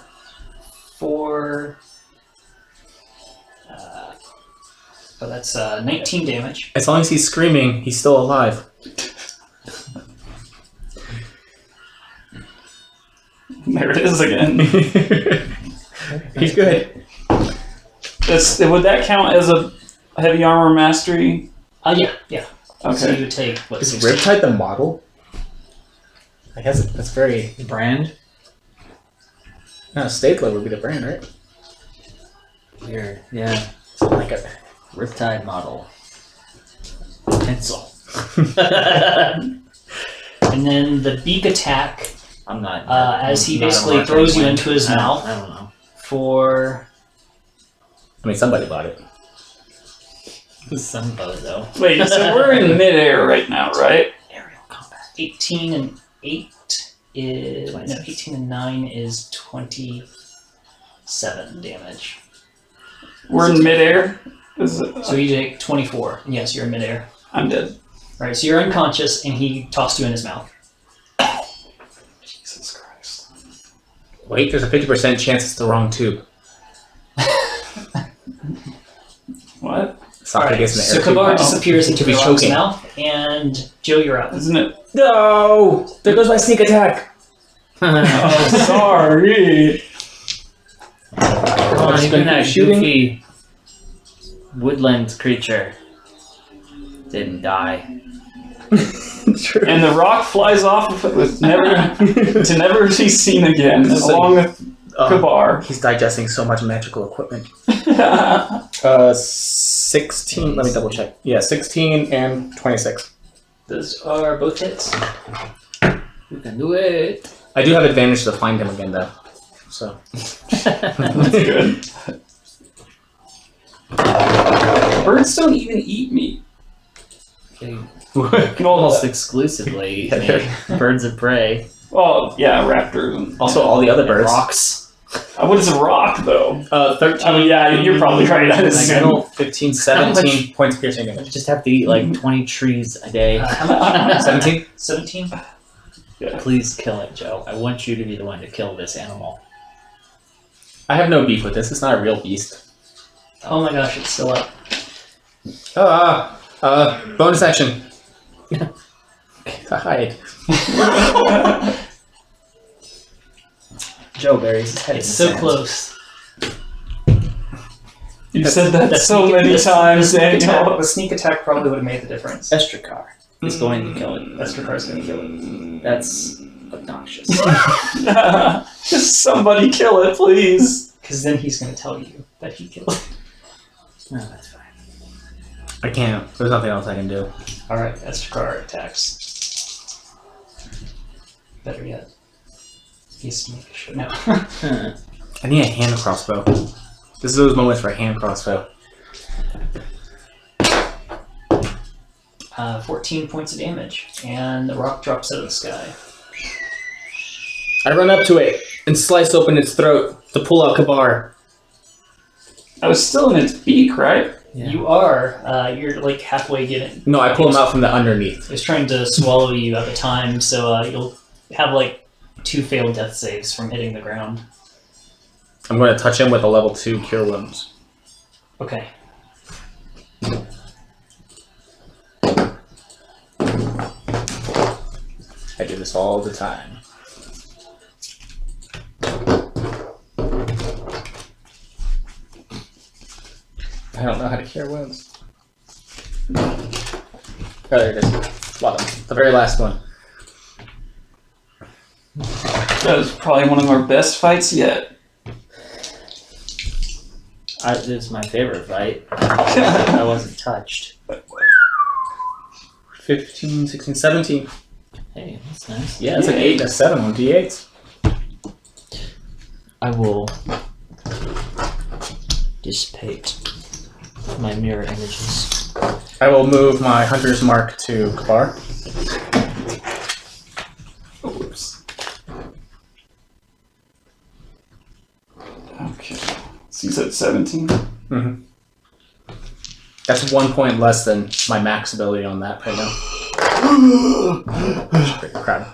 A: that's 19 damage.
C: As long as he's screaming, he's still alive.
B: There it is again.
C: He's good.
B: Would that count as a heavy armor mastery?
A: Yeah. So
B: Okay.
A: you would take what?
C: Is
A: 16?
C: Riptide the model? I guess that's very...
D: brand.
C: No, Stapler would be the brand, right?
D: Weird. Yeah.
C: Something like a...
D: Riptide model. Pencil.
A: And then the beak attack
D: I'm not.
A: as he
D: I'm not a
A: basically
D: marketing
A: throws you
D: man.
A: into his mouth
D: I don't know.
A: for
C: I mean, somebody bought it.
D: Some though.
B: Wait, so we're in midair right now, right?
D: Aerial combat.
A: 18 and 8 is
D: 26.
A: 18 and 9 is 27 damage.
B: We're in midair. Is it,
A: So you take 24. Yes, you're in midair.
B: I'm dead.
A: Right, so you're unconscious, and he tossed you in his mouth.
B: Jesus Christ.
C: Wait, there's a 50% chance it's the wrong tube.
B: What?
C: Esophagus
A: so
C: and the air
A: Kabar
C: tube.
A: disappears
C: He
A: into
C: could
A: the
C: be
A: rock's
C: choking.
A: mouth, and Joe, you're up.
B: Isn't it?
C: No! There goes my sneak attack!
B: Oh, sorry.
D: Come on,
C: Just
D: even
C: gonna
D: that
C: keep shooting?
D: goofy woodland creature didn't die.
C: True.
B: And the rock flies off with never to never be seen again,
C: So-
B: along with Kabar.
C: He's digesting so much magical equipment. 16, let me double check. Yeah, 16 and 26.
A: Those are both hits.
D: You can do it.
C: I do have advantage to find him again, though. So.
B: That's good. Birds don't even eat meat.
D: They
B: Well,
D: almost exclusively make birds of prey.
B: well, yeah, raptors. And,
C: Also, all the other birds.
D: Rocks.
B: what is a rock, though?
C: 13.
B: I mean, yeah, you're probably right. I assume.
C: 15, 17 points of piercing
D: You
C: damage.
D: just have to eat like 20 trees a day.
A: How much?
C: 17?
A: 17?
D: Please kill it, Joe. I want you to be the one to kill this animal.
C: I have no beef with this. It's not a real beast.
A: Oh my gosh, it's still up.
C: Bonus action. To hide.
D: Joe buries his head
A: It's
D: in the
A: so
D: sand.
A: close.
B: You said that
A: The
B: so
A: sneak-
B: many
A: the
B: times,
A: sneak attack,
B: Daniel.
A: the sneak attack probably would have made the difference.
D: Estracar is going to kill it.
A: Estracar's going to kill it.
D: That's obnoxious.
B: Just somebody kill it, please.
A: Because then he's going to tell you that he killed it.
D: No, that's fine.
C: I can't. There's nothing else I can do.
A: Alright, Estracar attacks. Better yet. He's no.
C: I need a hand crossbow. This is those moments for a hand crossbow.
A: 14 points of damage, and the rock drops out of the sky.
C: I run up to it and slice open its throat to pull out Kabar.
B: I was still in its beak, right?
D: Yeah.
A: You are. You're like halfway getting.
C: No, I pull him out from the underneath.
A: It's trying to swallow you at the time, so you'll have like 2 failed death saves from hitting the ground.
C: I'm going to touch him with a level 2 Cure Wounds.
A: Okay.
C: I do this all the time. I don't know how to cure wounds. Oh, there it is. Bottom. The very last one.
B: That was probably one of our best fights yet.
D: It's my favorite fight. I wasn't touched.
C: 15, 16, 17.
D: Hey, that's nice.
C: Yeah, it's an 8 and a 7 on D8s.
D: I will dissipate my mirror images.
C: I will move my Hunter's Mark to Kabar.
B: Oops. Okay. So you said 17?
C: Mm-hmm. That's 1 point less than my max ability on that right now.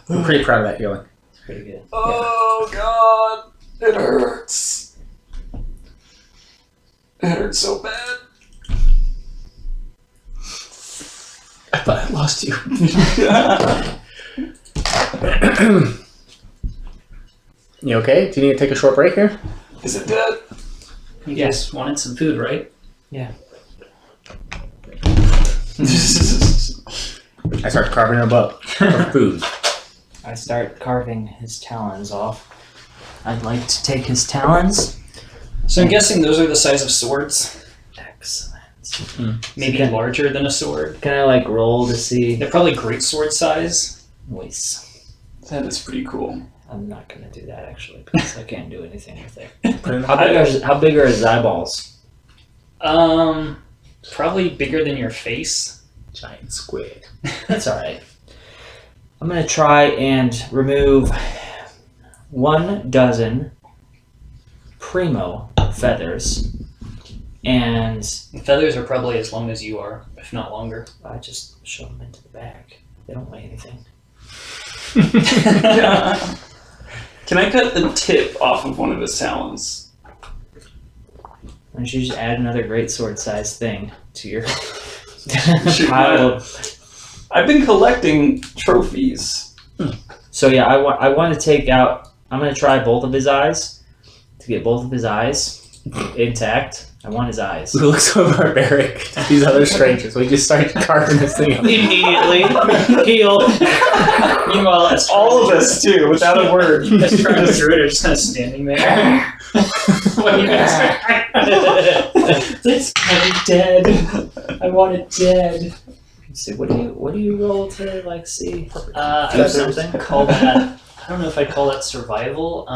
C: I'm pretty proud of that healing.
D: It's pretty good.
B: Oh god, it hurts. It hurts so bad.
C: I thought I lost you. You okay? Do you need to take a short break here?
B: Is it dead?
A: You guys wanted some food, right?
C: I start carving him up for food.
D: I start carving his talons off. I'd like to take his talons.
A: So I'm guessing those are the size of swords.
D: Excellent.
A: Maybe
D: Okay.
A: larger than a sword.
D: Can I like roll to see?
A: They're probably great sword size.
D: Voice.
B: That is pretty cool.
D: I'm not gonna do that actually because I can't do anything with it.
C: Put it in the
D: How big are his eyeballs?
A: Probably bigger than your face.
C: giant squid.
D: That's all right. I'm gonna try and remove 12 primo feathers, and
A: The feathers are probably as long as you are, if not longer.
D: I just shove them into the bag. They don't weigh anything.
B: Can I cut the tip off of one of his talons?
D: Why don't you just add another great sword sized thing to your
B: Shoot,
D: pile of...
B: I've been collecting trophies.
D: So yeah, I want to take out... I'm going to try both of his eyes to get both of his eyes intact. I want his eyes.
C: We look so barbaric to these other strangers. We just start carving this thing up.
A: Immediately heal. Meanwhile, that's
B: All of us too, without a word.
A: That's trying to druid are just kind of standing there. What are you guys? This guy's dead. I want it dead.
D: Let's see, what do you roll to like see?
A: I would something call that. I don't know if I call that survival.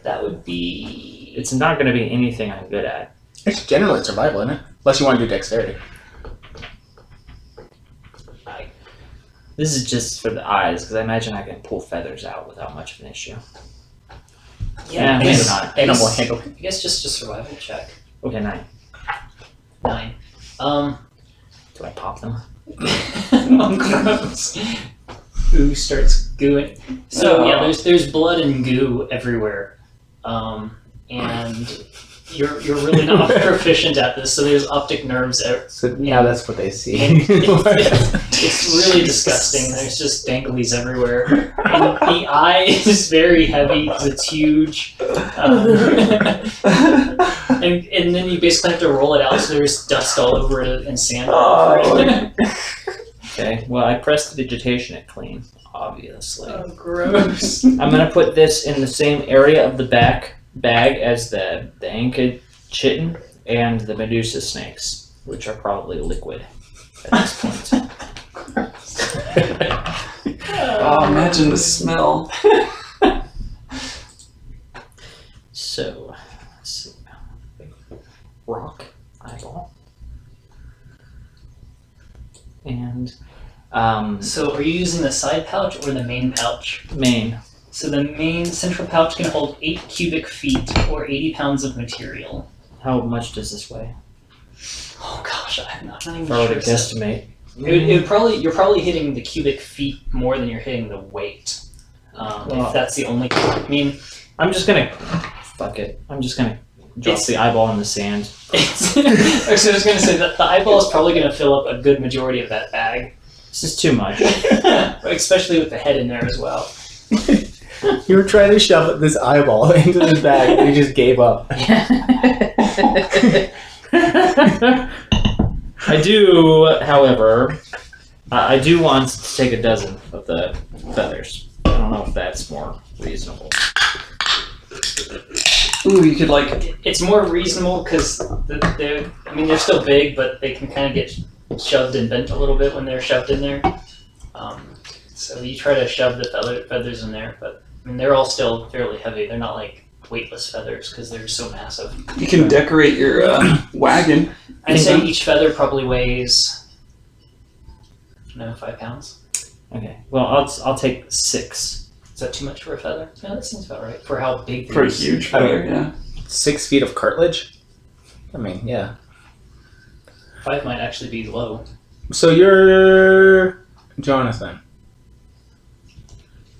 A: That would be.
D: It's not going to be anything I'm good at.
C: It's generally survival, isn't it? Unless you want to do dexterity.
D: This is just for the eyes because I imagine I can pull feathers out without much of an issue. Yeah, maybe
A: guess-
D: not.
C: Animal handling.
A: I guess just a survival check.
D: Okay, 9.
A: 9.
D: Do I pop them?
A: Gross. Goo starts gooing. So yeah, there's blood and goo everywhere, and you're really not proficient at this. So there's optic nerves.
C: So now that's what they see.
A: It's really disgusting. There's just danglies everywhere. And the eye is very heavy because it's huge. And then you basically have to roll it out so there's dust all over it and sand all over it.
D: Okay, well, I pressed the digitation at clean, obviously.
A: Oh, gross.
D: I'm going to put this in the same area of the back bag as the Anka chitin and the Medusa snakes, which are probably liquid at this point.
B: Oh, imagine the smell.
D: So, let's see. Rock eyeball.
A: So are you using the side pouch or the main pouch?
D: Main.
A: So the main central pouch can hold 8 cubic feet or 80 pounds of material.
D: How much does this weigh?
A: Oh gosh, I'm not even
D: If I were
A: sure.
D: to guesstimate.
A: It would probably you're probably hitting the cubic feet more than you're hitting the weight. If that's the only. I mean,
D: I'm just gonna. Fuck it. I'm just gonna drop
A: It's-
D: the eyeball in the sand.
A: actually, I was going to say that the eyeball is probably going to fill up a good majority of that bag,
D: This is too much.
A: especially with the head in there as well.
C: You were trying to shove this eyeball into the bag, and you just gave up.
D: I do, however, I do want to take a dozen of the feathers. I don't know if that's more reasonable.
B: Ooh, you could like.
A: It's more reasonable because they're still big, but they can kind of get shoved and bent a little bit when they're shoved in there. So you try to shove the feathers in there, but I mean, they're all still fairly heavy. They're not like weightless feathers because they're so massive.
B: You can decorate your wagon.
A: I'd say each feather probably weighs 5 pounds.
D: Okay. Well, I'll take 6.
A: Is that too much for a feather? No, that seems about right for how big.
B: For a
A: these-
B: huge feather, yeah.
C: 6 feet of cartilage? I mean, yeah.
A: 5 might actually be low.
C: So you're Jonathan.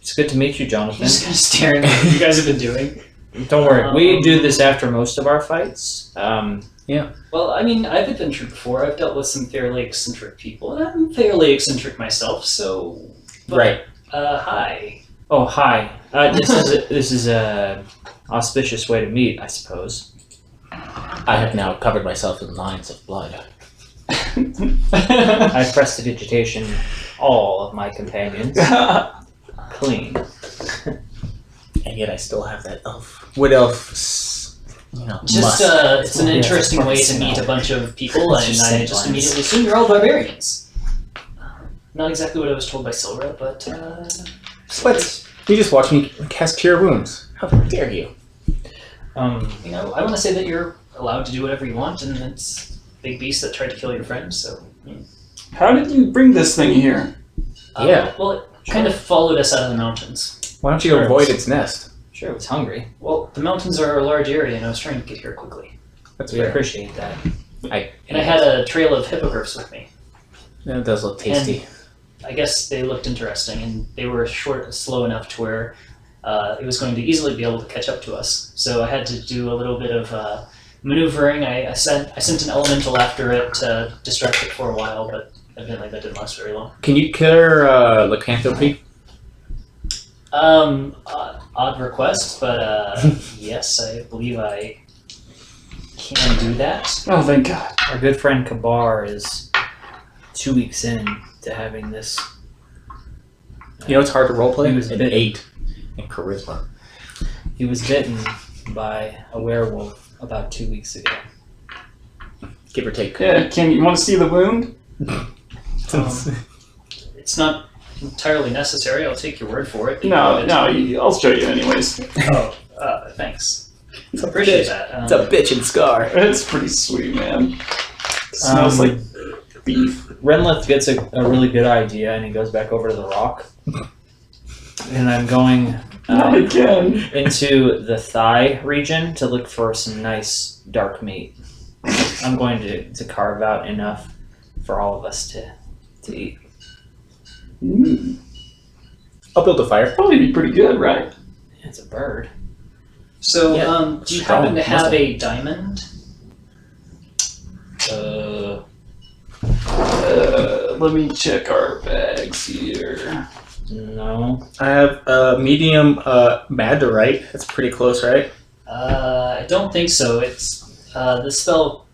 D: It's good to meet you,
A: I'm
D: Jonathan.
A: just kind of staring at what you guys have been doing.
D: Don't worry. We do this after most of our fights.
A: Well, I mean, I've adventured before. I've dealt with some fairly eccentric people, and I'm fairly eccentric myself. So, but,
C: Right.
A: Hi.
D: Oh, hi. This is a auspicious way to meet, I suppose.
C: I have now covered myself in lines of blood.
D: I prestidigitation all of my companions clean.
C: And yet I still have that elf. Wood elf,
A: Just,
C: must.
A: it's an
D: Yeah,
A: interesting way to
C: it's
A: meet a bunch of people,
C: It's
A: and
C: just
A: I
C: scent
A: just
C: lines.
A: immediately assumed you're all barbarians. Not exactly what I was told by Silra, but.
C: What? You just watched me cast Cure Wounds. How dare you?
A: You know, I want to say that you're allowed to do whatever you want, and it's big beast that tried to kill your friend, so.
B: How did you bring this thing here?
C: Yeah.
A: Well, it kind of followed us out of the mountains.
C: Why don't you
D: Sure.
C: avoid its nest?
D: Sure, it's hungry.
A: Well, the mountains are a large area, and I was trying to get here quickly.
C: That's
D: We
C: fair.
D: appreciate that.
A: And I had a trail of hippogriffs with me.
C: That does look tasty.
A: I guess they looked interesting, and they were slow enough to where it was going to easily be able to catch up to us. So I had to do a little bit of maneuvering. I sent an elemental after it to distract it for a while, but evidently that didn't last very long.
C: Can you cure lycanthropy?
A: Odd request, but yes, I believe I can do that.
B: Oh, thank God.
D: Our good friend Kabar is 2 weeks in to having this.
C: You know it's hard to roleplay?
D: He was
C: An
D: bitten.
C: 8 in charisma.
D: He was bitten by a werewolf about 2 weeks ago.
C: Give or take.
B: Yeah, you want to see the wound?
A: It's not entirely necessary. I'll take your word for it.
B: No, I'll show you anyways.
A: Oh, thanks. Appreciate that.
C: It's a bitch and scar.
B: It's pretty sweet, man. Smells like beef.
D: Renlith gets a really good idea and he goes back over to the rock. And I'm going
B: Not again.
D: into the thigh region to look for some nice dark meat. I'm going to carve out enough for all of us to eat.
B: Mm,
C: I'll build a fire.
B: probably be pretty good, right?
D: It's a bird.
A: So,
C: Yeah,
A: do you
C: strong,
A: happen to have
C: must
A: a diamond?
B: Let me check our bags here.
D: No.
C: I have a medium Madderite. That's pretty close, right?
A: I don't think so. It's the spell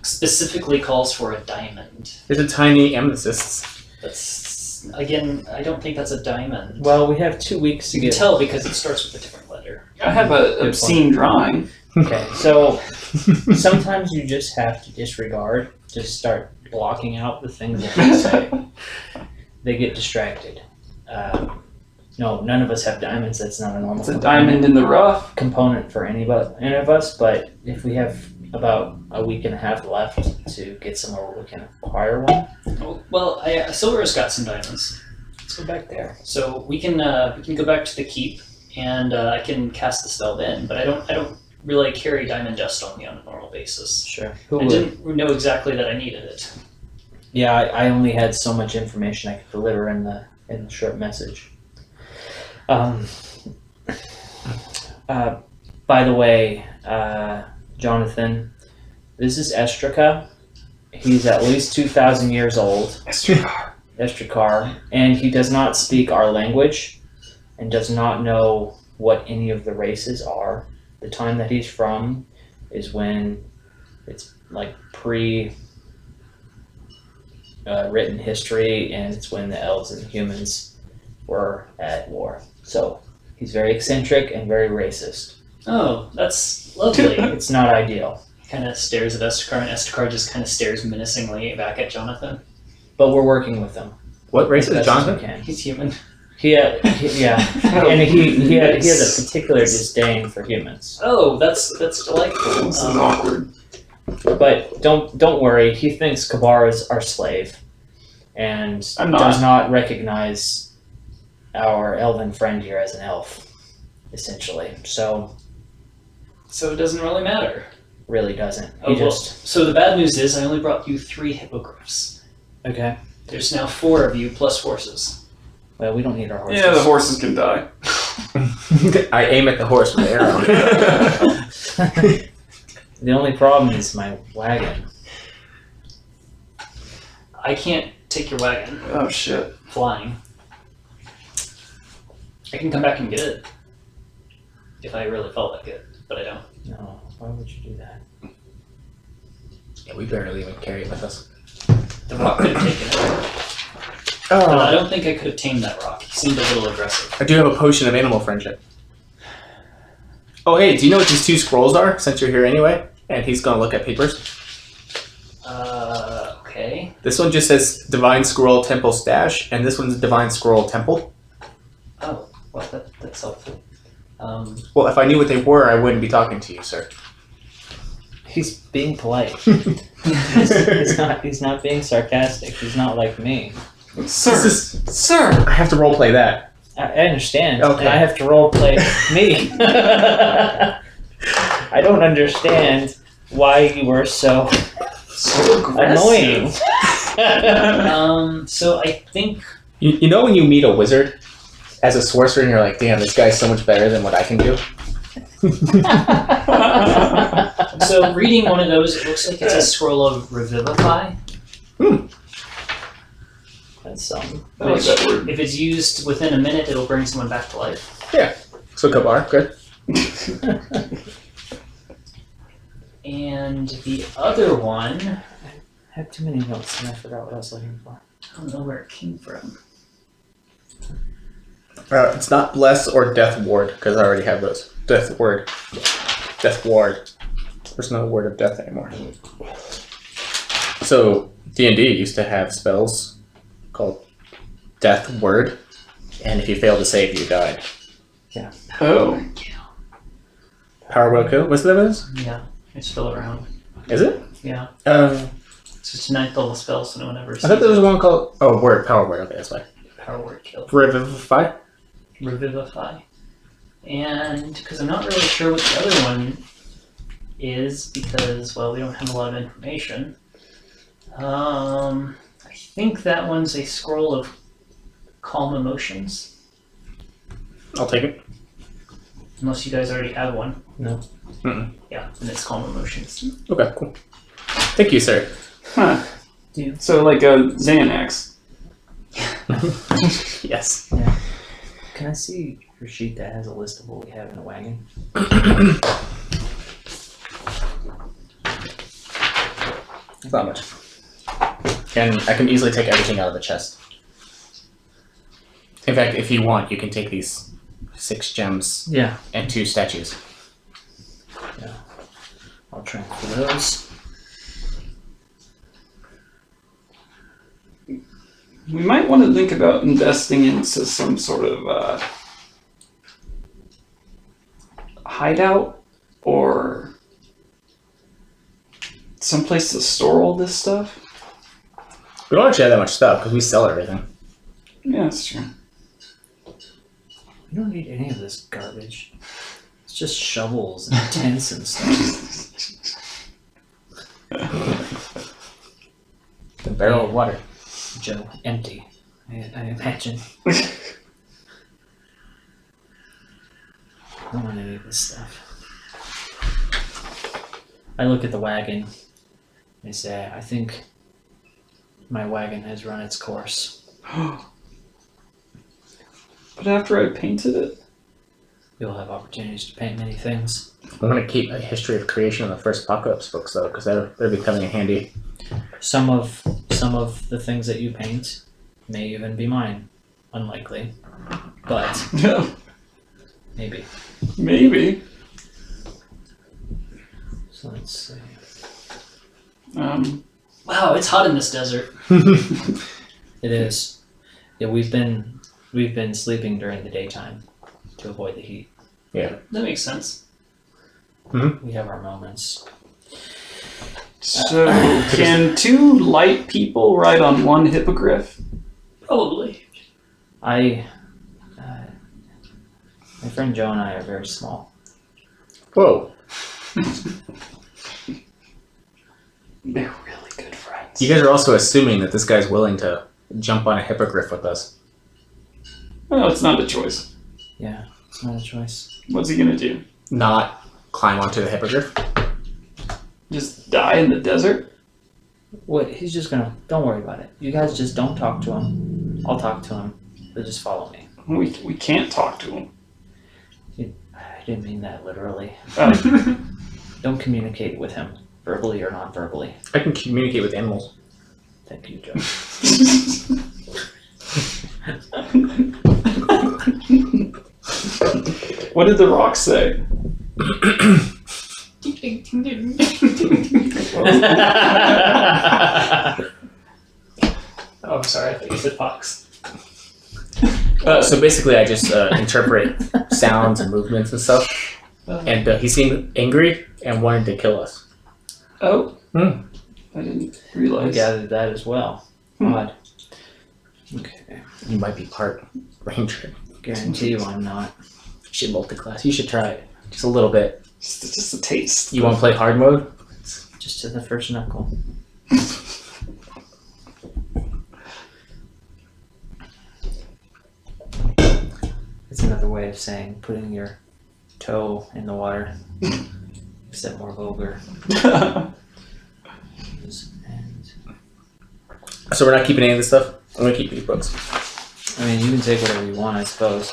A: specifically calls for a diamond.
C: There's a tiny amethyst.
A: That's again, I don't think that's a diamond.
D: Well, we have 2 weeks to
A: You can
D: get.
A: tell because it starts with a different letter.
B: I have an obscene drawing.
D: Okay, so sometimes you just have to disregard. Just start blocking out the things that they say. They get distracted. No, none of us have diamonds. That's not a normal
B: It's a diamond in the rough.
D: component for any of us. But if we have about a week and a half left to get somewhere where we can acquire one.
A: Oh, well, Silver's got some diamonds,
D: Let's go back there.
A: so we can go back to the keep, and I can cast the spell then. But I don't really carry diamond dust on me on a normal basis.
D: Sure. Who
A: I
D: would?
A: didn't know exactly that I needed it.
D: Yeah, I only had so much information I could deliver in the short message. By the way, Jonathan, this is Estrica. He's at least 2,000 years old. Estricar, and he does not speak our language, and does not know what any of the races are. The time that he's from is when it's like written history, and it's when the elves and humans were at war. So he's very eccentric and very racist.
A: Oh, that's lovely.
D: It's not ideal,
A: Kind of stares at Estakar, and Estakar just kind of stares menacingly back at Jonathan.
D: but we're working with him.
C: What race
D: as
C: is
D: best as we
C: Jonathan?
D: can.
A: He's human.
D: Yeah, and he has a particular disdain for humans.
A: Oh, that's delightful.
B: This is awkward.
D: But don't worry, he thinks Kabar is our slave, and
B: I'm not.
D: does not recognize our elven friend here as an elf, essentially. So
A: So it doesn't really matter.
D: really doesn't.
A: Oh,
D: He
A: well,
D: just
A: so the bad news is I only brought you 3 hippogriffs.
D: okay.
A: There's now 4 of you plus horses.
D: Well, we don't need our horses.
B: Yeah, the horses can die.
C: I aim at the horse with the arrow.
D: The only problem is my wagon.
A: I can't take your wagon
B: Oh shit.
A: flying. I can come back and get it if I really felt like it, but I don't.
D: No, why would you do that?
C: Yeah, we barely even carry it with us.
A: The rock could have taken it, but I don't think I could have tamed that rock. He seemed a little aggressive.
C: I do have a potion of animal friendship. Oh, hey, do you know what these 2 scrolls are, since you're here anyway? And he's gonna look at papers.
A: Okay.
C: This one just says Divine Scroll Temple Stash, and this one's Divine Scroll Temple.
A: Oh, well, that's helpful.
C: Well, if I knew what they were, I wouldn't be talking to you, sir.
D: He's being polite. He's not being sarcastic. He's not like me.
B: Sir, sir.
C: I have to roleplay that.
D: I understand.
C: Okay.
D: And I have to roleplay me. I don't understand why you were so annoying.
A: So I think
C: You know when you meet a wizard as a sorcerer and you're like, damn, this guy's so much better than what I can do?
A: so. Reading one of those, it looks like it's a scroll of revivify.
D: That's
B: I like that word.
A: If it's used within a minute, it'll bring someone back to life.
C: So Kabar, good.
A: And the other one,
D: I have too many notes and I forgot what I was looking for.
A: I don't know where it came from.
C: It's not Bless or Death Ward, because I already have those. Death Ward. Death Ward. There's no word of death anymore. So, D&D used to have spells called Death Word, and if you failed to save, you died.
B: Oh.
C: Power Will Kill? What's the name of this?
A: Yeah, it's still around.
C: Is it?
A: Yeah,
C: I
A: it's just a 9th level spell, so no one ever sees
C: thought there was
A: it.
C: one called... Oh, Word. Power Word. Okay, that's fine.
A: Power word kill.
C: Revivify?
A: Revivify. And because I'm not really sure what the other one is, because, well, we don't have a lot of information. I think that one's a scroll of calm emotions,
C: I'll take it.
A: unless you guys already have one.
D: No.
C: Mm-mm.
A: Yeah, and it's calm emotions.
C: Okay, cool. Thank you, sir.
B: Huh.
A: Dude.
B: So like a Xanax.
C: Yes.
D: Can I see your sheet that has a list of what we have in the wagon?
C: It's not much. And I can easily take everything out of the chest. In fact, if you want, you can take these 6 gems
D: Yeah.
C: and 2 statues.
D: I'll transfer those.
B: We might want to think about investing into some sort of hideout or someplace to store all this stuff?
C: We don't actually have that much stuff because we sell everything.
B: Yeah, that's true.
D: We don't need any of this garbage. It's just shovels and tents and stuff.
C: The barrel of water.
D: Joe, empty. I imagine. I don't want any of this stuff. I look at the wagon. And I say, I think my wagon has run its course.
B: But after I painted it?
D: You'll have opportunities to paint many things.
C: I'm going to keep a history of creation in the first Apocalypse books, though, because they're becoming handy.
D: Some of the things that you paint may even be mine. Unlikely. But maybe.
B: Maybe.
D: So let's see.
A: Wow, it's hot in this desert.
D: It is. Yeah, we've been sleeping during the daytime to avoid the heat.
C: Yeah.
A: That makes sense.
D: We have our moments.
B: So, can 2 light people ride on 1 hippogriff?
A: Probably.
D: My friend Joe and I are very small.
C: Whoa.
B: They're really good friends.
C: You guys are also assuming that this guy's willing to jump on a hippogriff with us.
B: Well, it's not a choice.
D: Yeah, it's not a choice.
B: What's he gonna do?
C: Not climb onto the hippogriff?
B: Just die in the desert?
D: What? He's just gonna. Don't worry about it. You guys just don't talk to him. I'll talk to him. He'll just follow me.
B: We can't talk to him.
D: I didn't mean that literally.
B: Oh.
D: Don't communicate with him, verbally or non-verbally.
C: I can communicate with animals.
D: Thank you, Joe.
B: What did the rock say?
A: Oh, I'm sorry. I thought you said fox.
C: So basically, I just interpret sounds and movements and stuff. And he seemed angry and wanted to kill us.
B: Oh.
C: Hmm.
B: I didn't
D: I
B: realize.
D: gathered that as well. Odd. Okay.
C: You might be part ranger.
D: Guarantee you I'm not.
C: You should multi-class. You should try it. Just a little bit.
B: Just a taste.
C: You want to play hard mode?
D: Just to the first knuckle. It's another way of saying putting your toe in the water, except more vulgar. And
C: So we're not keeping any of this stuff? I'm going to keep these books.
D: I mean, you can take whatever you want, I suppose.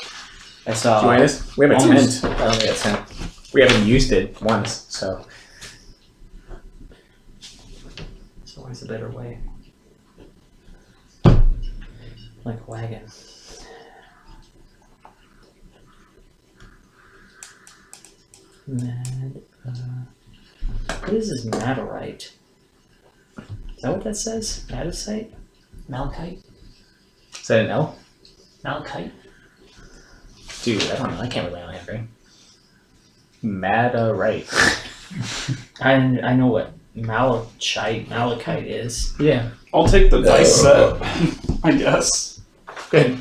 D: I saw.
C: Join us? We have a
D: almost-
C: tent. I don't think a tent. We haven't used it once, so.
D: There's always a better way. Like a wagon. What is this Maderite? Is that what that says? Madisite?
A: Malachite?
C: Is that an L?
A: Malachite?
C: Dude, I don't know. I can't rely on handwriting. Maderite.
D: I know what malachite is.
C: Yeah.
B: I'll take the dice set, I guess.
C: Good.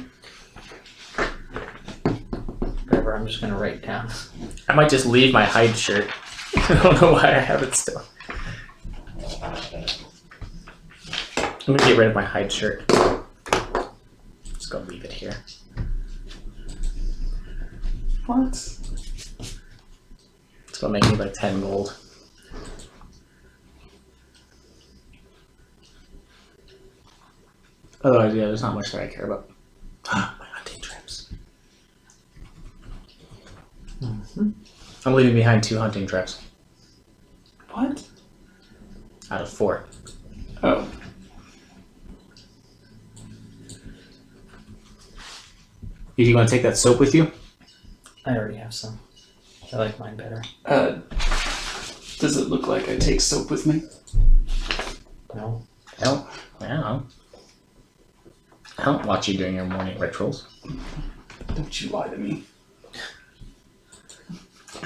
D: Whatever, I'm just gonna write down.
C: I might just leave my hide shirt. I don't know why I have it still. I'm gonna get rid of my hide shirt. Just gonna leave it here.
B: What?
C: It's gonna make me like 10 gold. Otherwise, yeah, there's not much that I care about. My hunting traps.
D: Mm-hmm.
C: I'm leaving behind 2 hunting traps
B: What?
C: out of 4.
B: Oh.
C: Do you want to take that soap with you?
D: I already have some. I like mine better.
B: Does it look like I take soap with me?
D: No?
C: No. I don't know. I don't watch you doing your morning rituals.
B: Don't you lie to me.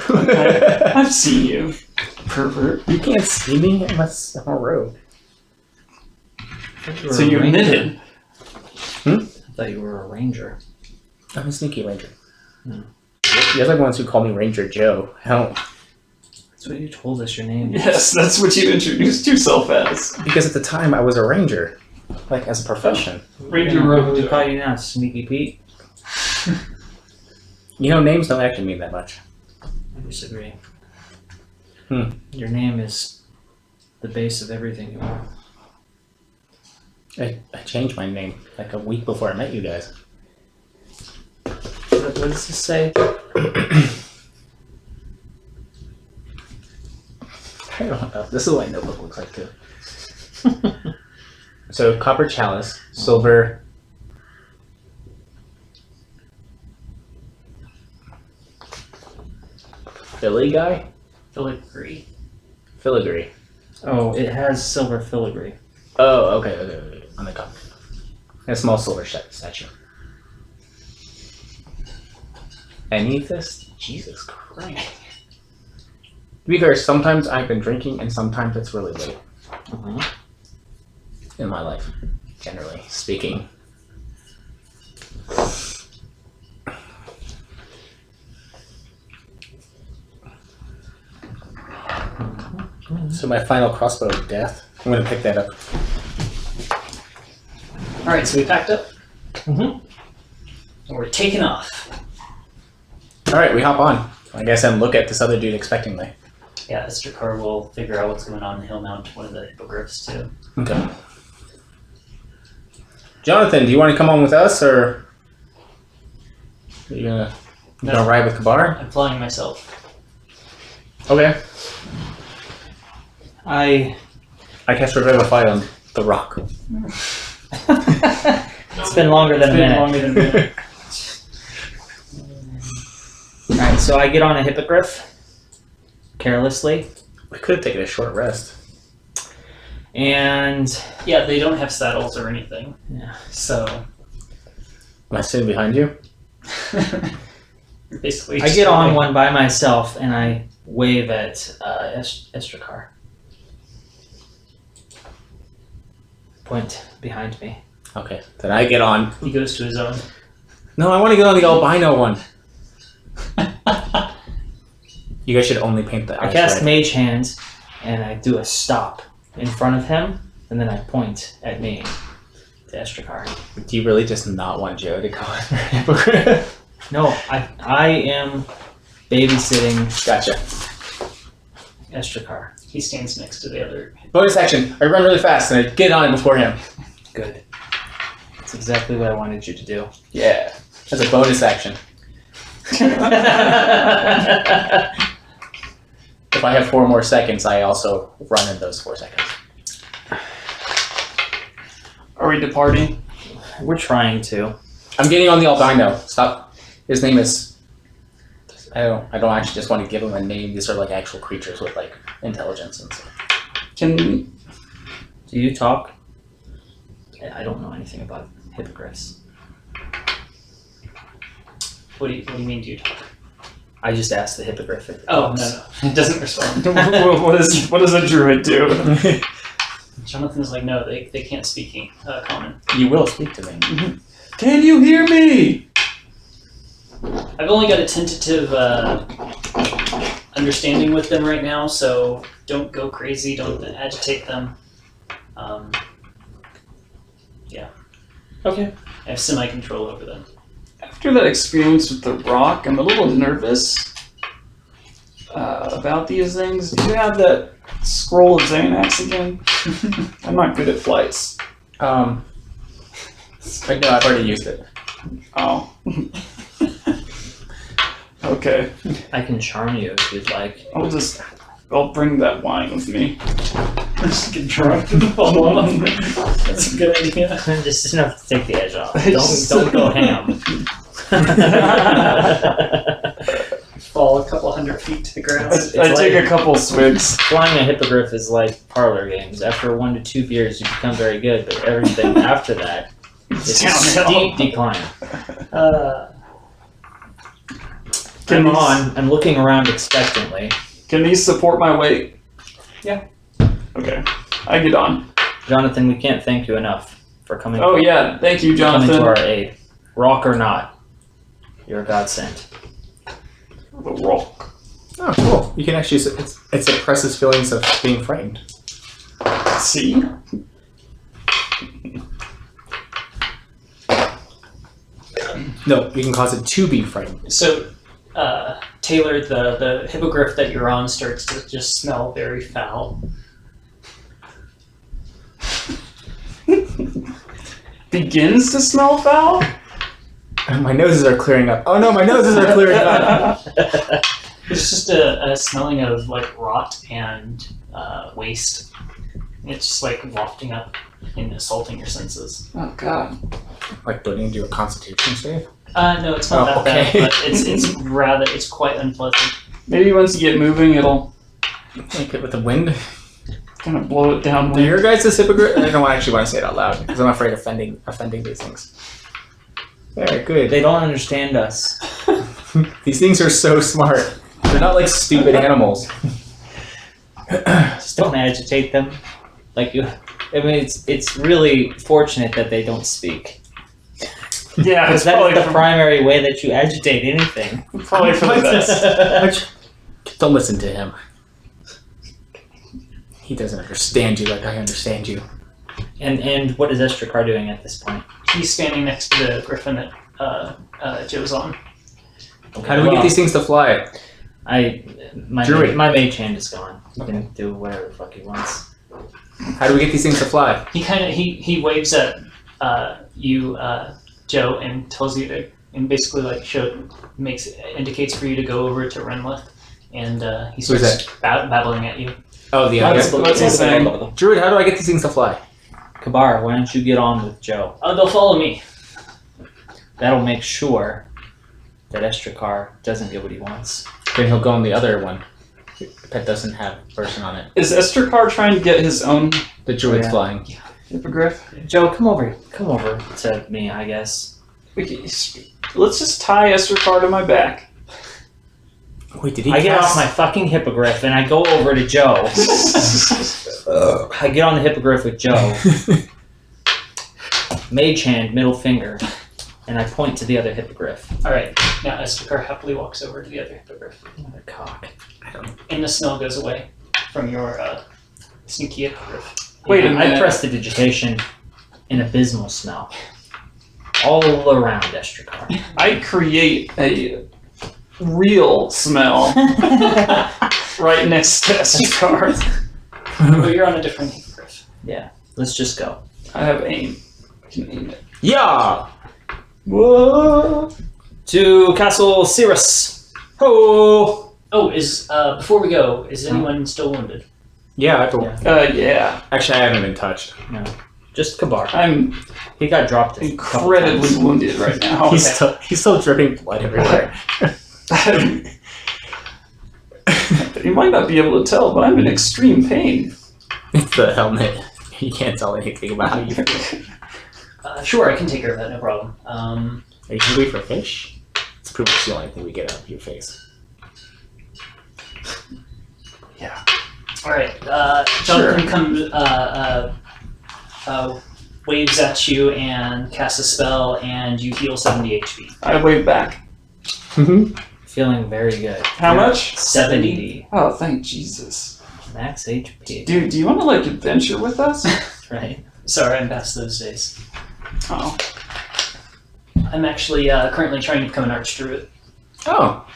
B: I've seen you. Pervert.
C: You can't see me unless I'm a rogue.
B: So you admitted.
D: I thought you were a ranger.
C: I'm a sneaky ranger. You're the ones who call me Ranger Joe. Hell,
D: That's what you told us your name.
B: Yes, that's what you introduced yourself as.
C: because at the time I was a ranger, like as a profession.
B: Ranger
D: What
B: Rogue.
D: do we call you now? Sneaky Pete?
C: You know, names don't actually mean that much.
D: I disagree.
C: Hmm.
D: Your name is the base of everything you are.
C: I changed my name like a week before I met you guys.
D: What does this say?
C: I don't know. This is what my notebook looks like too. So copper chalice, silver. Philly guy?
A: Filigree.
C: Filigree.
D: Oh, it has silver filigree.
C: Oh, okay. On the cup. A small silver statue. Amethyst? Jesus Christ. To be fair, sometimes I've been drinking and sometimes it's really late in my life, generally speaking. So my final crossbow of death. I'm gonna pick that up.
A: Alright, so we packed up.
D: Mhm.
A: And we're taking off.
C: Alright, we hop on. I guess and look at this other dude expectingly.
A: Yeah, Estrakar will figure out what's going on and he'll mount one of the hippogriffs too.
C: Okay. Jonathan, do you want to come on with us, or are you gonna ride with Kabar?
A: I'm flying myself.
C: Okay.
D: I
C: cast Revivify on the rock.
D: It's been longer than a minute. Alright, so I get on a hippogriff carelessly,
C: We could have taken a short rest.
D: and
A: Yeah, they don't have saddles or anything.
D: Yeah.
A: So
C: Am I sitting behind you?
A: you're basically
D: I
A: just
D: get on
A: going-
D: one by myself and I wave at Estrakar. Point behind me.
C: Okay. Then I get on.
A: He goes to his own.
C: No, I want to get on the albino one. You guys should only paint the
D: I
C: eyes
D: cast
C: red.
D: Mage Hand and I do a stop in front of him, and then I point at me to Estrakar.
C: Do you really just not want Joe to go on your hippogriff?
D: No, I am babysitting
C: Gotcha.
D: Estrakar.
A: He stands next to the other.
C: Bonus action. I run really fast and I get on it before him.
D: Good. That's exactly what I wanted you to do.
C: Yeah. As a bonus action. If I have 4 more seconds, I also run in those 4 seconds.
B: Are we departing?
D: We're trying to.
C: I'm getting on the albino. Stop. His name is. I don't actually just want to give him a name. These are like actual creatures with like intelligence and stuff.
B: Can
D: Do you talk? I don't know anything about hippogriffs.
A: What do you mean? Do you talk?
D: I just asked the hippogriff if it
A: Oh
D: talks.
A: no, it doesn't respond.
B: what does a druid do?
A: Jonathan's like, no, they can't speak common.
C: You will speak to me.
B: Can you hear me?
A: I've only got a tentative understanding with them right now, so don't go crazy. Don't agitate them.
D: Okay.
A: I have semi-control over them.
B: After that experience with the rock, I'm a little nervous about these things. Do you have that scroll of Xanax again? I'm not good at flights.
C: No, I've already used it.
B: Oh. Okay.
D: I can charm you if you'd like.
B: I'll bring that wine with me.
A: Just get drunk and fall off. That's a good idea.
D: Just enough to take the edge off. Don't go ham.
A: Fall a couple 100 feet to the ground.
B: I take a couple swigs.
D: Flying a hippogriff is like parlor games. After 1 to 2 beers, you become very good, but everything after that is a
A: Downhill.
D: steep decline.
B: Can
D: I'm
B: these-
D: on. I'm looking around expectantly.
B: Can these support my weight? Okay, I get on.
D: Jonathan, we can't thank you enough for coming.
B: Oh yeah, thank you,
D: coming
B: Jonathan.
D: to our aid. Rock or not, you're a godsend.
B: The rock.
C: Oh, cool. You can actually. It suppresses feelings of being frightened.
B: See?
C: No, you can cause it to be frightened.
A: So, Taylor, the hippogriff that you're on starts to just smell very foul.
B: Begins to smell foul?
C: My noses are clearing up. Oh no, my noses are clearing up.
A: It's just a smelling of like rot and waste. It's just like wafting up and assaulting your senses.
B: Oh god.
C: Like, do I need to do a constitution save?
A: No, it's not
C: Oh,
A: that
C: okay.
A: bad, but it's quite unpleasant.
B: Maybe once you get moving, it'll
C: Like it with the wind?
B: kind of blow it down.
C: Do your guys' hippogriff? I don't actually want to say it out loud because I'm afraid of offending these things. Very good.
D: They don't understand us.
C: These things are so smart. They're not like stupid animals.
D: Just don't agitate them. Like you. I mean, it's really fortunate that they don't speak.
B: Yeah,
D: Because
B: it's
D: that
B: probably
D: is the primary way that you agitate anything.
B: probably for the best.
C: Don't listen to him. He doesn't understand you like I understand you.
D: And what is Estrikar doing at this point?
A: He's standing next to the griffin that Joe's on.
D: Okay,
C: How do we get these things to fly?
D: My
C: Druid.
D: my mage hand is gone. He
C: Okay.
D: can do whatever the fuck he wants.
C: How do we get these things to fly?
A: He kind of he waves at you, Joe, and tells you to, and basically like indicates for you to go over to Renlith, and he
C: Who's
A: starts babbling at you.
C: Oh, the
B: What's
C: other.
B: he saying?
C: Druid, how do I get these things to fly?
D: Kabar, why don't you get on with Joe?
A: They'll follow me.
D: That'll make sure that Estrikar doesn't get what he wants.
C: Then he'll go on the other one that doesn't have a person on it.
B: Is Estrikar trying to get his own
C: The druid's
D: Yeah.
C: flying.
B: hippogriff?
D: Joe, come over to me, I guess.
B: Let's just tie Estrikar to my back.
C: Wait, did he
D: I get
C: cast?
D: off my fucking hippogriff and I go over to Joe. I get on the hippogriff with Joe. Mage hand, middle finger, and I point to the other hippogriff.
A: All right, now Estakar happily walks over to the other hippogriff,
D: Another cock.
A: and the smell goes away from your sneaky hippogriff.
B: Wait a
D: I
B: minute.
D: press the digitation. An abysmal smell. All around Estrikar.
B: I create a real smell right next to Estrikar.
A: But you're on a different hippogriff.
D: Let's just go.
B: I have aim. I can aim it.
C: Yeah!
B: Whoa!
D: To Castle Cirrus. Ho!
A: Oh, before we go, is anyone still wounded?
C: Yeah, I don't.
B: Yeah.
C: Actually, I haven't been touced.
D: Just Kabar.
B: I'm
D: He got dropped a couple
B: incredibly
D: times.
B: wounded right now.
C: He's still dripping blood everywhere.
B: You might not be able to tell, but I'm in extreme pain.
C: It's the helmet. You can't tell anything about how you feel.
A: Sure, I can take care of that, no problem.
C: Are you hungry for fish? It's pretty much the only thing we get out of your face.
B: Yeah.
A: All right, Jonathan comes, waves at you and casts a spell, and you heal 70 HP.
B: I wave back.
D: Feeling very good.
B: How much?
D: 70.
B: Oh, thank Jesus.
D: Max HP.
B: Dude, do you want to, like, adventure with us?
D: Right.
A: Sorry, I'm past those days.
B: Oh.
A: I'm actually currently trying to become an archdruid.
C: Oh,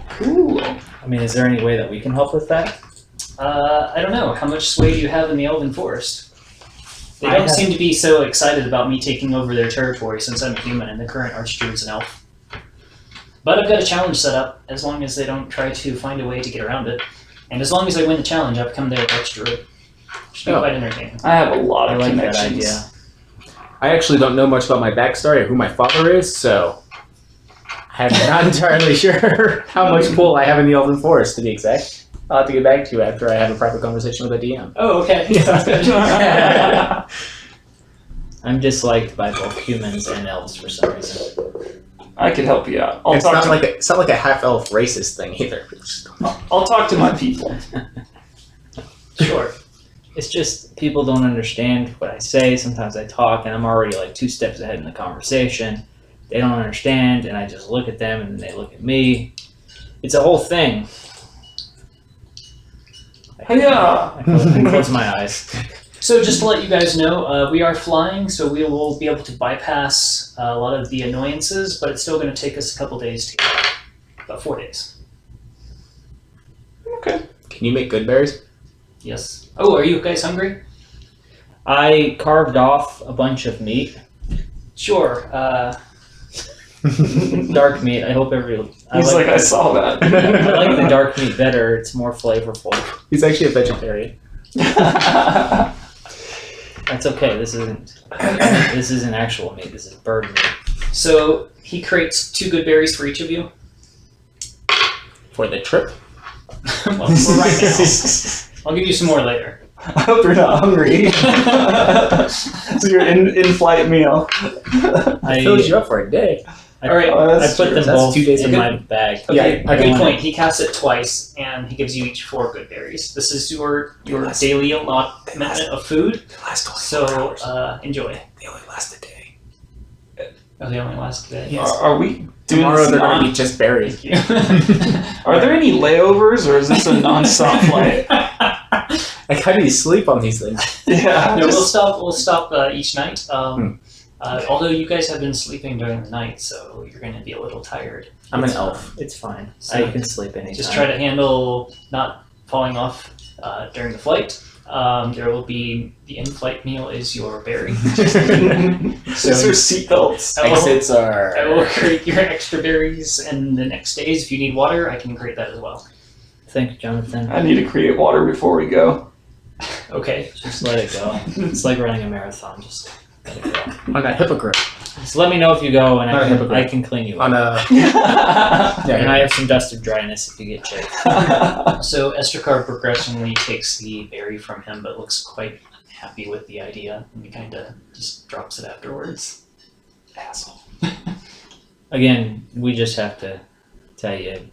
B: Cool.
D: I mean, is there any way that we can help with that?
A: I don't know. How much sway do you have in the Elven Forest? They
D: I
A: don't
D: have-
A: seem to be so excited about me taking over their territory since I'm a human and the current archdruid's an elf. But I've got a challenge set up, as long as they don't try to find a way to get around it. And as long as I win the challenge, I become their archdruid. Should be
C: Oh.
A: quite entertaining.
B: I have a lot
D: I
B: of
D: like that
B: connections.
D: idea.
C: I actually don't know much about my backstory or who my father is, so I'm not entirely sure how much pull I have in the Elven Forest, to be exact. I'll have to get back to you after I have a private conversation with a DM.
A: Oh, okay. Sounds good.
D: I'm disliked by both humans and elves for some reason.
B: I could help you out.
C: It's not like a half-elf racist thing either.
B: I'll talk to my people.
D: Sure. It's just people don't understand what I say. Sometimes I talk and I'm already like 2 steps ahead in the conversation. They don't understand, and I just look at them and they look at me. It's a whole thing. I close my eyes.
A: So just to let you guys know, we are flying, so we will be able to bypass a lot of the annoyances, but it's still going to take us a couple days to get there. About 4 days.
B: Okay.
C: Can you make good berries?
A: Yes. Oh, are you guys hungry?
D: I carved off a bunch of meat.
A: Sure.
D: Dark meat. I hope everyone.
B: He's like, I saw that.
D: I like the dark meat better. It's more flavorful.
C: He's actually a vegetarian.
D: That's okay. This isn't actual meat. This is bird meat.
A: So he creates 2 good berries for each of you.
C: For the trip?
A: Well, for right now. I'll give you some more later.
B: I hope you're not hungry. So you're in-flight meal.
C: I filled you up for a day.
A: All right.
D: I put them
C: That's
D: both
C: 2 days
D: in
C: in
D: my bag.
A: Okay,
C: Yeah, I
A: good
C: can-
A: point. He casts it twice, and he gives you each 4 good berries. This is your daily allotment of food. So enjoy.
C: They only last a day.
A: Oh, they only last a day.
C: Yes.
B: Are we doing
C: Tomorrow
B: this
C: they're going
B: non-
C: to be just berries.
B: Are there any layovers, or is this a non-stop flight?
C: Like, how do you sleep on these things?
B: Yeah.
A: No, we'll stop each night. Although you guys have been sleeping during the night, so you're going to be a little tired.
C: I'm an elf.
D: It's fine.
A: So
D: I can sleep anytime.
A: Just try to handle not falling off during the flight. There will be the in-flight meal is your berry.
B: Is there seatbelts?
C: Exits
A: I
C: are...
A: will create your extra berries, and the next days, if you need water, I can create that as well.
D: Thank you, Jonathan.
B: I need to create water before we go.
A: Okay.
D: Just let it go. It's like running a marathon. Just let it go.
C: On a hippogriff.
D: Just let me know if you go, and
C: Not a
D: I can,
C: hypocrite.
D: I can clean you
C: On
D: up.
C: a...
D: And
C: Yeah,
D: I have some dust of dryness if you get chafed.
A: So Estrakar progressively takes the berry from him, but looks quite happy with the idea, and he kind of just drops it afterwards. Asshole.
D: Again, we just have to tell you,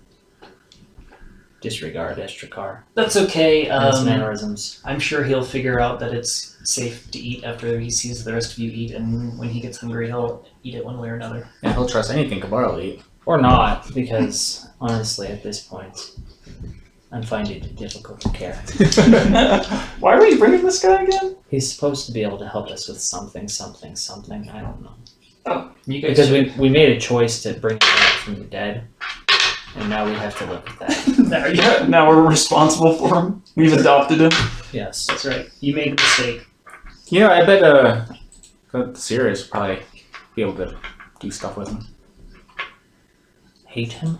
D: disregard Estrakar
A: That's okay.
D: and his mannerisms.
A: I'm sure he'll figure out that it's safe to eat after he sees the rest of you eat, and when he gets hungry, he'll eat it one way or another.
C: Yeah, he'll trust anything Kabar will eat.
D: Or not, because honestly, at this point, I'm finding it difficult to care.
B: Why are we bringing this guy again?
D: He's supposed to be able to help us with something. I don't know.
A: You guys
D: Because we made a choice to bring him back from the dead, and now we have to live with that.
A: Are you-
B: Yeah, now we're responsible for him. We've adopted him.
D: Yes.
A: That's right. You made the mistake.
C: You know, I bet Sirius will probably be able to do stuff with him.
D: Hate him?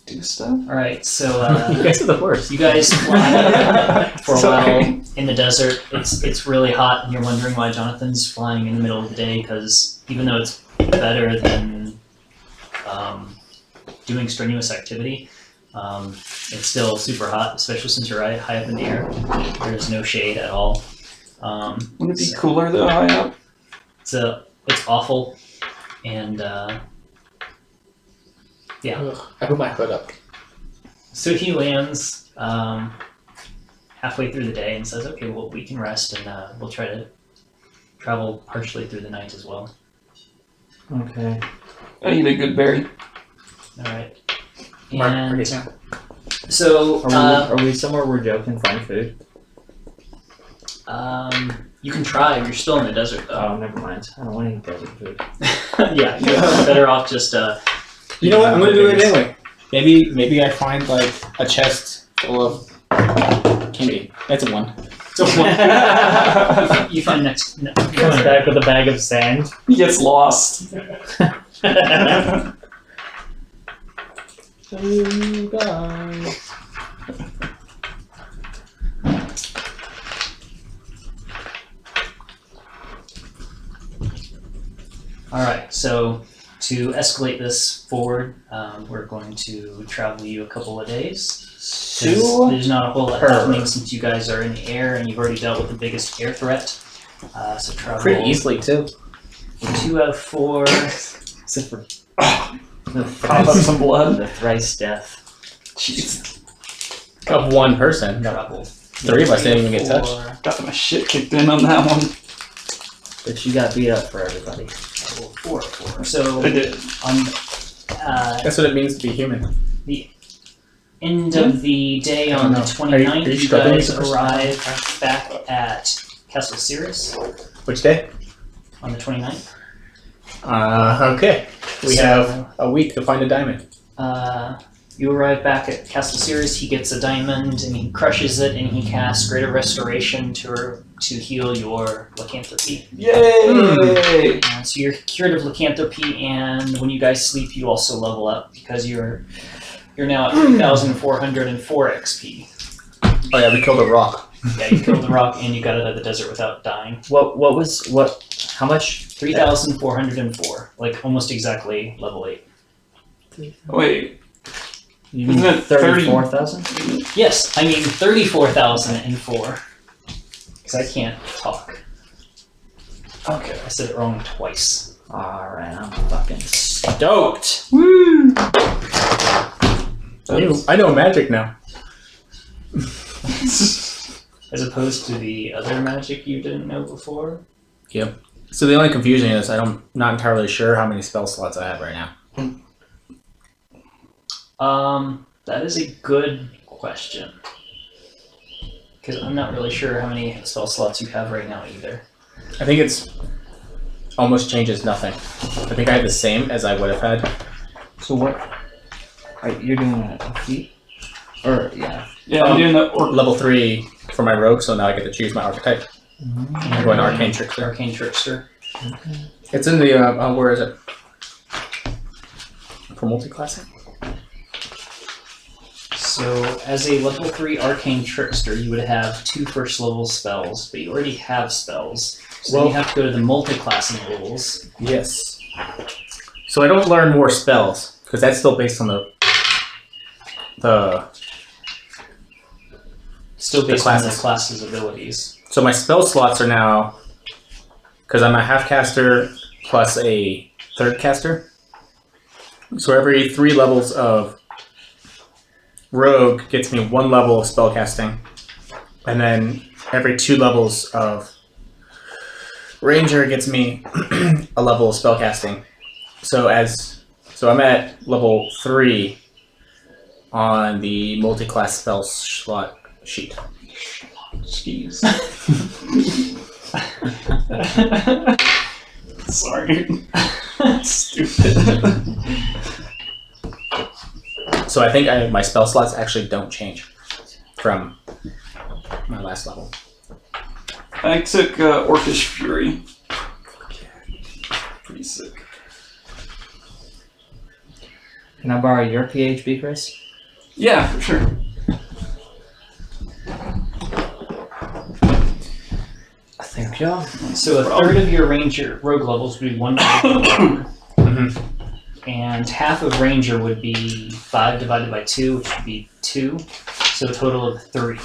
B: Do stuff.
A: All right, so
C: You guys are the worst.
A: you guys fly for a
B: Sorry.
A: while in the desert. It's really hot, and you're wondering why Jonathan's flying in the middle of the day. Because even though it's better than doing strenuous activity, it's still super hot, especially since you're high up in the air. There's no shade at all.
B: Wouldn't it be cooler though high up?
A: It's awful, and yeah.
C: Ugh, I put my hood up.
A: So he lands halfway through the day and says, "Okay, well, we can rest, and we'll try to travel partially through the night as well."
D: Okay.
B: I need a good berry.
A: All right.
C: Mark,
A: And
C: okay, Sam.
A: so
D: Are we somewhere where Joe can find food?
A: you can try. You're still in the desert,
D: Oh,
A: though.
D: never mind. I don't want any desert food.
A: Yeah, you're better off just.
C: You know what? I'm gonna do it anyway. Maybe I find like a chest full of candy. That's a one.
A: So you find next.
D: Comes back with a bag of sand.
B: He gets lost.
A: All right. So to escalate this forward, we're going to travel you a couple of days. 'Cause there's not a whole lot happening since you guys are in the air and you've already dealt with the biggest air threat. So travel
C: Pretty easily too.
A: 2 out of 4.
D: Except for the
B: Cough up some blood.
D: the thrice death.
B: Jeez.
C: Of one person.
A: Travel.
C: 3 of us didn't even get touched.
A: 4.
B: Got my shit kicked in on that one.
D: But you got beat up for everybody.
A: Well, 4. So
B: I did.
A: on
C: That's what it means to be human.
A: the end of the day on the
C: Are
A: 29th,
C: you
A: you
C: struggling
A: guys
C: with the first
A: arrive back at Castle Sirius
C: Which day?
A: on the 29th.
C: Okay. We
A: So-
C: have a week to find a diamond.
A: You arrive back at Castle Sirius. He gets a diamond and he crushes it, and he casts Greater Restoration to heal your lycanthropy.
B: Yay!
A: So you're cured of lycanthropy, and when you guys sleep, you also level up because you're now at 3,404 XP.
C: Oh yeah, we killed a rock.
A: Yeah, you killed the rock and you got out of the desert without dying.
D: How much?
A: 3,404, like almost exactly level 8.
B: Wait,
D: You
B: Isn't
D: mean
B: it 30?
D: 34,000?
A: Yes, I mean 34,004. Because I can't talk.
B: okay.
A: I said it wrong twice.
D: Alright, I'm fucking stoked.
B: Woo!
C: I know magic now.
A: As opposed to the other magic you didn't know before.
C: So the only confusion is I'm not entirely sure how many spell slots I have right now.
A: That is a good question. Because I'm not really sure how many spell slots you have right now either.
C: I think it's almost changes nothing. I think I have the same as I would have had.
D: So what? You're doing a feat? Or, yeah.
B: Yeah, I'm doing the
C: Level 3 for my rogue, so now I get to choose my archetype. I'm going Arcane Trickster.
A: Arcane Trickster.
C: It's in the, where is it? For multi-classing?
A: So, as a level 3 Arcane Trickster, you would have 2 first level spells, but you already have spells. So
C: Well-
A: you have to go to the multi-classing rules.
C: Yes. So I don't learn more spells, because that's still based on the
A: Still based on the
C: classes.
A: class's abilities.
C: So my spell slots are now, because I'm a half caster plus a third caster. So every 3 levels of rogue gets me 1 level of spell casting, and then every 2 levels of ranger gets me a level of spell casting. So I'm at level 3 on the multi-class spell slot sheet.
B: Jeez. Sorry. Stupid.
C: So I think my spell slots actually don't change from my last level.
B: I took Orcish Fury. Pretty sick.
D: Can I borrow your PHB, Chris?
B: Yeah, for sure.
D: Thank you.
A: So a third of your ranger rogue levels would be 1 level, and half of ranger would be 5 divided by 2, which would be 2. So a total of 3.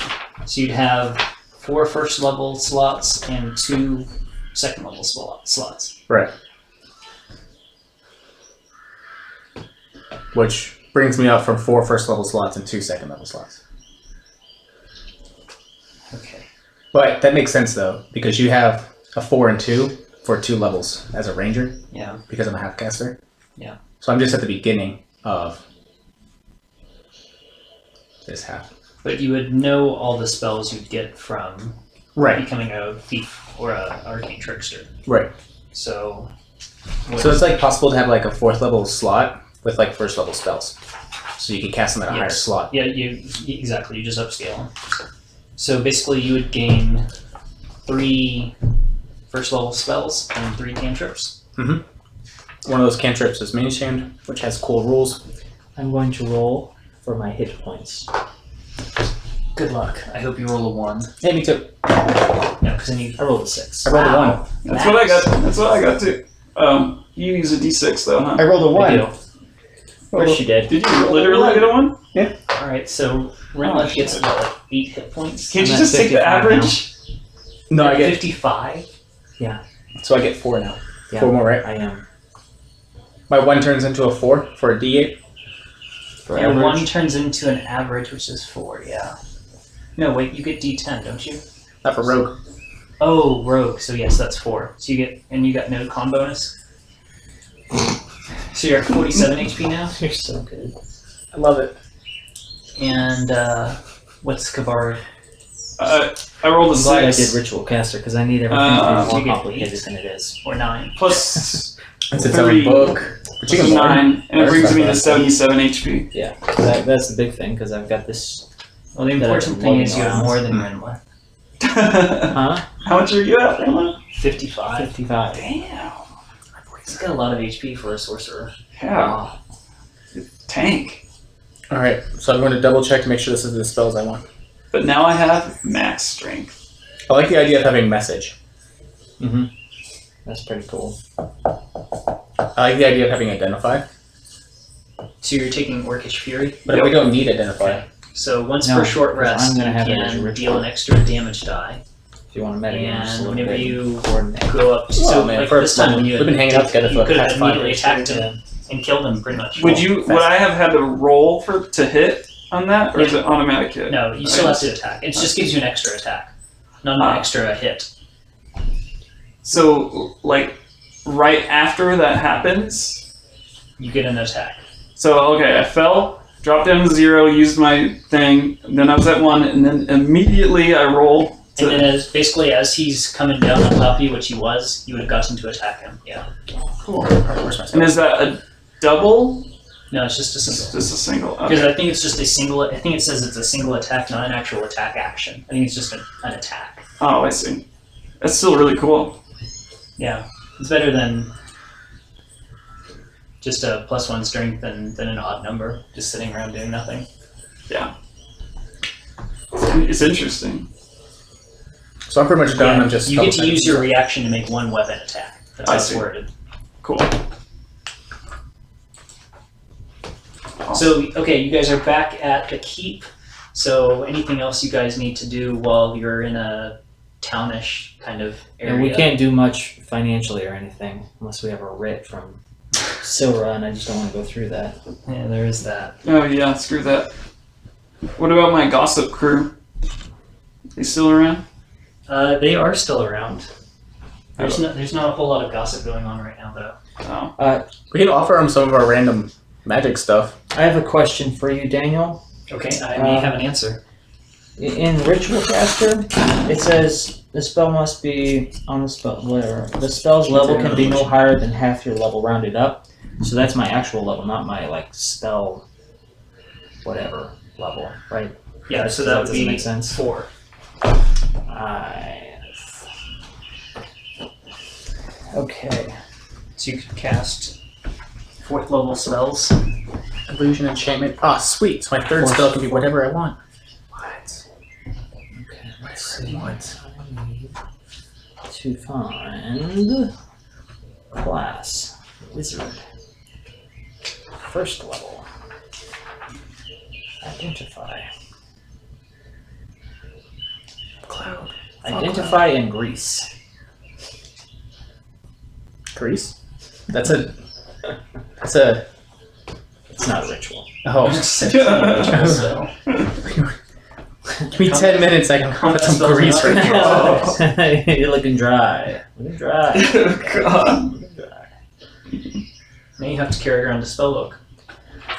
A: So you'd have 4 first level slots and 2 second level slots.
C: Right. Which brings me up from 4 first level slots and 2 second level slots.
A: Okay.
C: But that makes sense though, because you have a 4 and 2 for 2 levels as a ranger,
A: Yeah.
C: because I'm a half caster.
A: Yeah.
C: So I'm just at the beginning of this half.
A: But you would know all the spells you'd get from
C: Right.
A: becoming a thief or a arcane trickster.
C: Right.
A: So.
C: So it's like possible to have like a 4th level slot with like 1st level spells. So you can cast them at a higher
A: Yes.
C: slot.
A: Yeah, exactly. You just upscale them. So basically, you would gain 3 first level spells and 3 cantrips.
C: One of those cantrips is Mage Hand, which has cool rules.
D: I'm going to roll for my hit points.
A: Good luck. I hope you roll a 1.
C: Hey, me too.
A: No, because then you.
D: I rolled a 6.
C: I rolled a 1.
B: That's what I got. That's what I got too. You use a D6 though, huh?
C: I rolled a
A: I
C: 1.
A: do.
D: Of course she did.
B: Did you literally get a 1?
A: All right, so Renliff gets about like 8 hit points.
B: Can't you
D: I'm
B: just
D: at
B: take the
D: 55
B: average?
C: No, I get
A: 55.
C: so I get 4 now.
D: Yeah,
C: 4 more, right?
D: I am.
C: My 1 turns into a 4 for a D8.
D: For
A: Your
D: average.
A: 1 turns into an average, which is 4. Yeah. No, wait, you get D10, don't you?
C: Not for rogue.
A: Oh, rogue. So yes, that's 4. So you get, and you got no con bonus. So you're at 47 HP now.
D: You're so good.
C: I love it.
A: And what's Kabar?
B: I rolled a
D: I'm glad I
B: 6.
D: did Ritual Caster because I need everything to be
A: you
D: more
A: get
D: complicated
A: 8.
D: than it is.
A: Or 9.
B: Plus
C: It's its
B: 3.
C: own book. But you
B: plus
C: can learn.
B: 9, and it
C: That's
B: brings
C: not
B: me to
C: bad.
B: 77 HP.
D: Yeah, that's the big thing because I've got this.
A: Well, the
D: That
A: important
D: I've
A: thing
D: been
A: is you have
D: around.
A: more than Renla.
D: Huh?
B: How much are you at, Emma?
A: 55.
D: 55.
B: Damn.
A: He's got a lot of HP for a sorcerer.
B: Yeah. Tank.
C: All right, so I'm going to double check to make sure this is the spells I want.
B: But now I have max strength.
C: I like the idea of having message.
D: Mm-hmm. That's pretty cool.
C: I like the idea of having identify,
A: So you're taking Orcish Fury.
C: but if we don't need identify,
A: So once
D: No,
A: per short
D: because
A: rest,
D: I'm gonna
A: you
D: have it as a
A: can
D: ritual.
A: deal an extra damage die.
D: If you want to meta game, just a
A: And
D: little
A: whenever
D: bit
A: you
D: coordinate.
A: go up to
C: Oh,
A: so
C: man,
A: like
C: for
A: this time when you
C: we've been hanging out together for
A: you
C: like
A: could
C: the
A: have
C: past 5
A: immediately
C: years.
A: attacked him and killed him pretty much.
B: Would I have had to roll to hit on that, or is it automatic hit?
A: No, you still have to attack. It just gives you an extra attack, not an extra hit.
B: So, like, right after that happens,
A: You get an attack.
B: so, okay, I fell, dropped down to 0, used my thing, then I was at 1, and then immediately I roll
A: And then
B: to...
A: as he's coming down on top of you, which he was, you would have gotten to attack him. Yeah.
B: Cool.
C: where's my spell?
B: And is that a double?
A: No, it's just a single.
B: Just a single.
A: Because
B: Okay.
A: I think it's just a single. I think it says it's a single attack, not an actual attack action. I think it's just an attack.
B: Oh, I see. That's still really cool.
A: Yeah, it's better than just a +1 strength than an odd number, just sitting around doing nothing.
B: It's interesting.
C: So I'm pretty much done. I'm just
A: you get to
C: double
A: use your
C: checking.
A: reaction to make one weapon attack. That's
B: I
A: how it's
B: see.
A: worded.
B: Cool.
A: So, okay, you guys are back at the keep. So, anything else you guys need to do while you're in a townish kind of area?
D: And we can't do much financially or anything unless we have a writ from Silra, and I just don't want to go through that.
A: Yeah, there is that.
B: Oh, yeah, screw that. What about my gossip crew? They still around?
A: They are still around. There's not a whole lot of gossip going on right now, though.
B: Oh.
C: We can offer them some of our random magic stuff.
D: I have a question for you, Daniel.
A: Okay, I may have an answer.
D: In Ritual Caster, it says the spell must be on the spell where the spell's level can be no higher than half your level rounded up. So that's my actual level, not my like spell whatever level, right?
A: Yeah, so that would
D: doesn't
A: be
D: make sense.
A: 4.
D: Okay.
A: So you could cast 4th level spells.
C: Illusion, enchantment. Ah, sweet. So my third spell can be whatever I want. What?
D: Okay, let's see.
C: What?
D: I need to find class wizard. First level. Identify.
C: Cloud.
D: Identify and grease.
C: Grease? That's a.
D: It's not a ritual.
C: Oh.
A: So,
C: Give me 10 minutes, I can put some grease right here.
D: You're looking dry. Looking dry.
B: God.
D: Looking dry.
A: now you have to carry around a spellbook.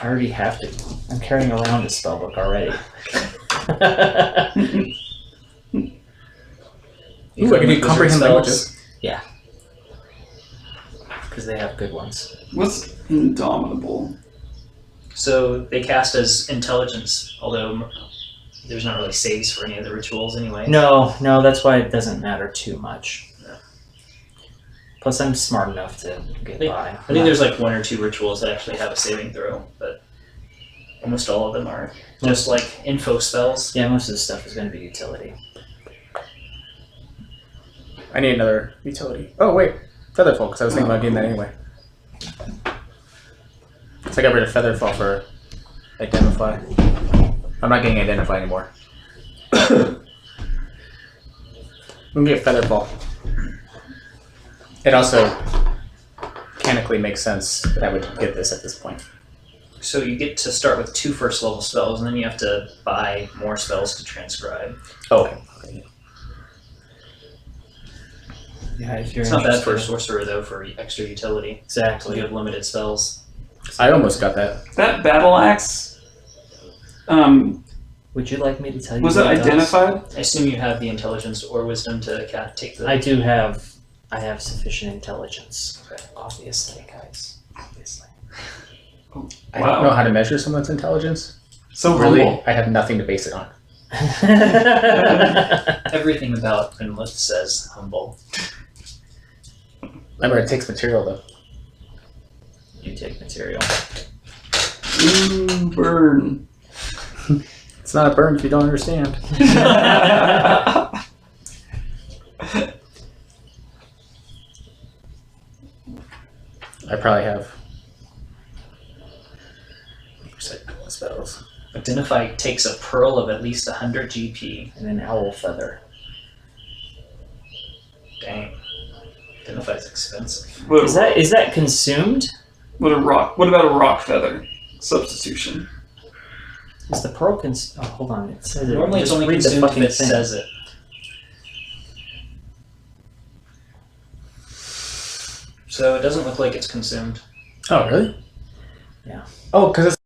D: I already have to. I'm carrying around a spellbook already.
C: Ooh, I can do comprehend languages.
D: Because they have good ones.
B: What's indomitable?
A: So they cast as intelligence, although there's not really saves for any of the rituals anyway.
D: No, that's why it doesn't matter too much.
A: Yeah.
D: Plus, I'm smart enough to get by.
A: I think there's like 1 or 2 rituals that actually have a saving throw, but almost all of them are just like info spells.
D: Yeah, most of the stuff is going to be utility.
C: I need another utility. Oh, wait. Featherfall, because I was thinking about getting that anyway. So I got rid of Featherfall for Identify. I'm not getting Identify anymore. I'm gonna get Featherfall. It also mechanically makes sense that I would get this at this point.
A: So you get to start with 2 first level spells, and then you have to buy more spells to transcribe.
C: Oh, okay.
D: Yeah, if you're
A: It's not bad for a
D: interested.
A: sorcerer though, for extra utility.
D: Exactly.
A: You have limited spells.
C: I almost got that.
B: That battle axe,
D: Would you like me to tell you?
B: was it
D: what does?
B: identified?
A: I assume you have the intelligence or wisdom to take the.
D: I do have. I have sufficient intelligence.
A: Okay.
D: Obviously, guys. Obviously.
C: I don't know how to measure someone's intelligence.
B: So
C: Really,
B: humble.
C: I have nothing to base it on.
A: Everything about Grimlith says humble.
C: Remember, it takes material though.
A: You take material.
B: Ooh, burn.
C: It's not a burn if you don't understand. I probably have spells.
A: Identify takes a pearl of at least 100 GP.
D: And an owl feather.
A: Dang. Identify is expensive.
B: What,
D: Is that consumed?
B: what about a rock feather substitution?
D: Is the pearl oh, hold on. It says it.
A: Normally it's
D: Just
A: only
D: read the
A: consumed if
D: fucking
A: it
D: thing.
A: says it. So it doesn't look like it's consumed.
C: Oh, really?
D: Yeah.
C: Oh, because